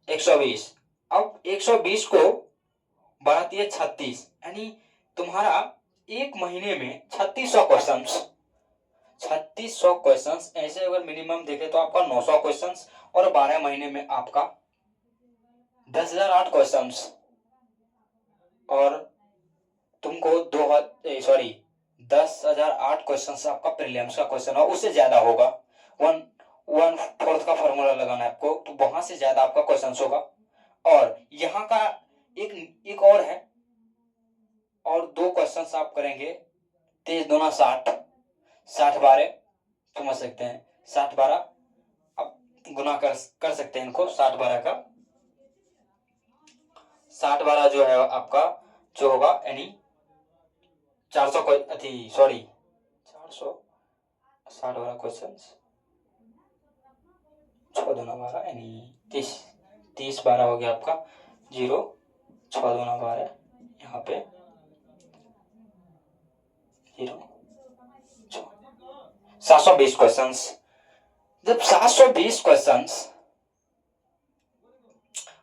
120, अब 120 को बढ़ा दिए 36, यानी तुम्हारा एक महीने में 3600 क्वेश्चंस ऐसे अगर मिनिमम देखे तो आपका 900 क्वेश्चंस, और 12 महीने में आपका 10,008 क्वेश्चंस, और तुमको 10,008 क्वेश्चंस आपका प्रीलिम्स का क्वेश्चन हो, उससे ज्यादा होगा, 1/4 का फॉर्मूला लगाना है आपको, तो वहां से ज्यादा आपका क्वेश्चन होगा। और यहाँ का एक और है, और 2 क्वेश्चंस आप करेंगे, 23 दूना 60, 60 12 समझ सकते हैं, 60 12 अब गुना कर सकते हैं इनको, 60 12 का 60 12 जो है आपका जो होगा, यानी 400 सॉरी 400, 60 12 क्वेश्चन 6 दूना 12 यानी 30 12 हो गया आपका 0, 6 दूना 12, यहाँ पे 0, 720 क्वेश्चंस। जब 720 क्वेश्चंस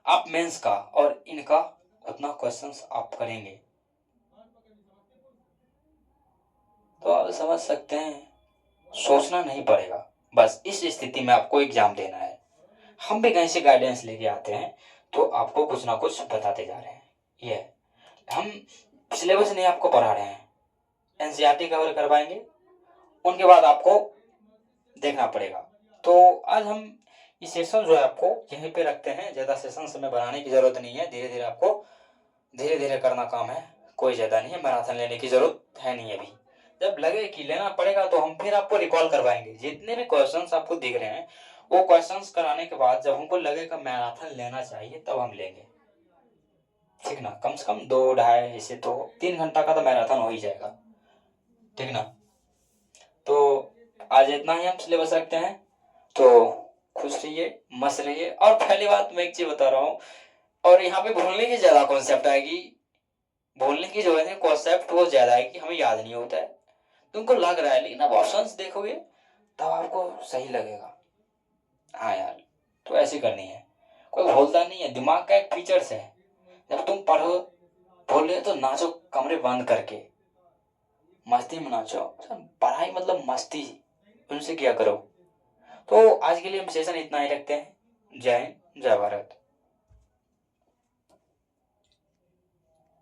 आप मेंस का और इनका उतना क्वेश्चंस आप करेंगे तो आप समझ सकते हैं, सोचना नहीं पड़ेगा, बस इस स्थिति में आपको एग्जाम देना है। हम भी कहीं से गाइडेंस लेके आते हैं तो आपको कुछ ना कुछ बताते जा रहे हैं, ये हम सिलेबस नहीं आपको पढ़ा रहे हैं, एनसीईआरटी कवर करवाएंगे, उनके बाद आपको देखना पड़ेगा। तो आज हम इस सेशन जो है आपको यहीं पे रखते हैं, ज़्यादा सेशन समय बनाने की ज़रूरत नहीं है, धीरे धीरे आपको धीरे धीरे करना काम है, कोई ज़्यादा नहीं है, मैराथन लेने की ज़रूरत है नहीं अभी। जब लगे कि लेना पड़ेगा तो हम फिर आपको रिकॉल करवाएंगे, जितने भी क्वेश्चंस आपको दिख रहे हैं वो क्वेश्चंस कराने के बाद जब हमको लगेगा मैराथन लेना चाहिए तब हम लेंगे, ठीक ना। कम से कम 2 ढाई ऐसे तो 3 घंटा का तो मैराथन हो ही जाएगा, ठीक ना। तो आज इतना ही हम सिलेबस रखते हैं, तो खुश रहिए, मस्त रहिए। और पहली बात मैं एक चीज बता रहा हूँ, और यहाँ पे भूलने की ज्यादा कॉन्सेप्ट आएगी, भूलने की जो है कॉन्सेप्ट वो ज्यादा है कि हमें याद नहीं होता है, तुमको लग रहा है, लेकिन अब ऑप्शंस देखोगे तब आपको सही लगेगा, हाँ यार तो ऐसे करनी है, कोई भूलता नहीं है, दिमाग का एक फीचर्स है। जब तुम पढ़ो बोले तो नाचो कमरे बंद करके, मस्ती में नाचो, पढ़ाई मतलब मस्ती उनसे किया करो। तो आज के लिए हम सेशन इतना ही रखते हैं। जय हिंद, जय भारत।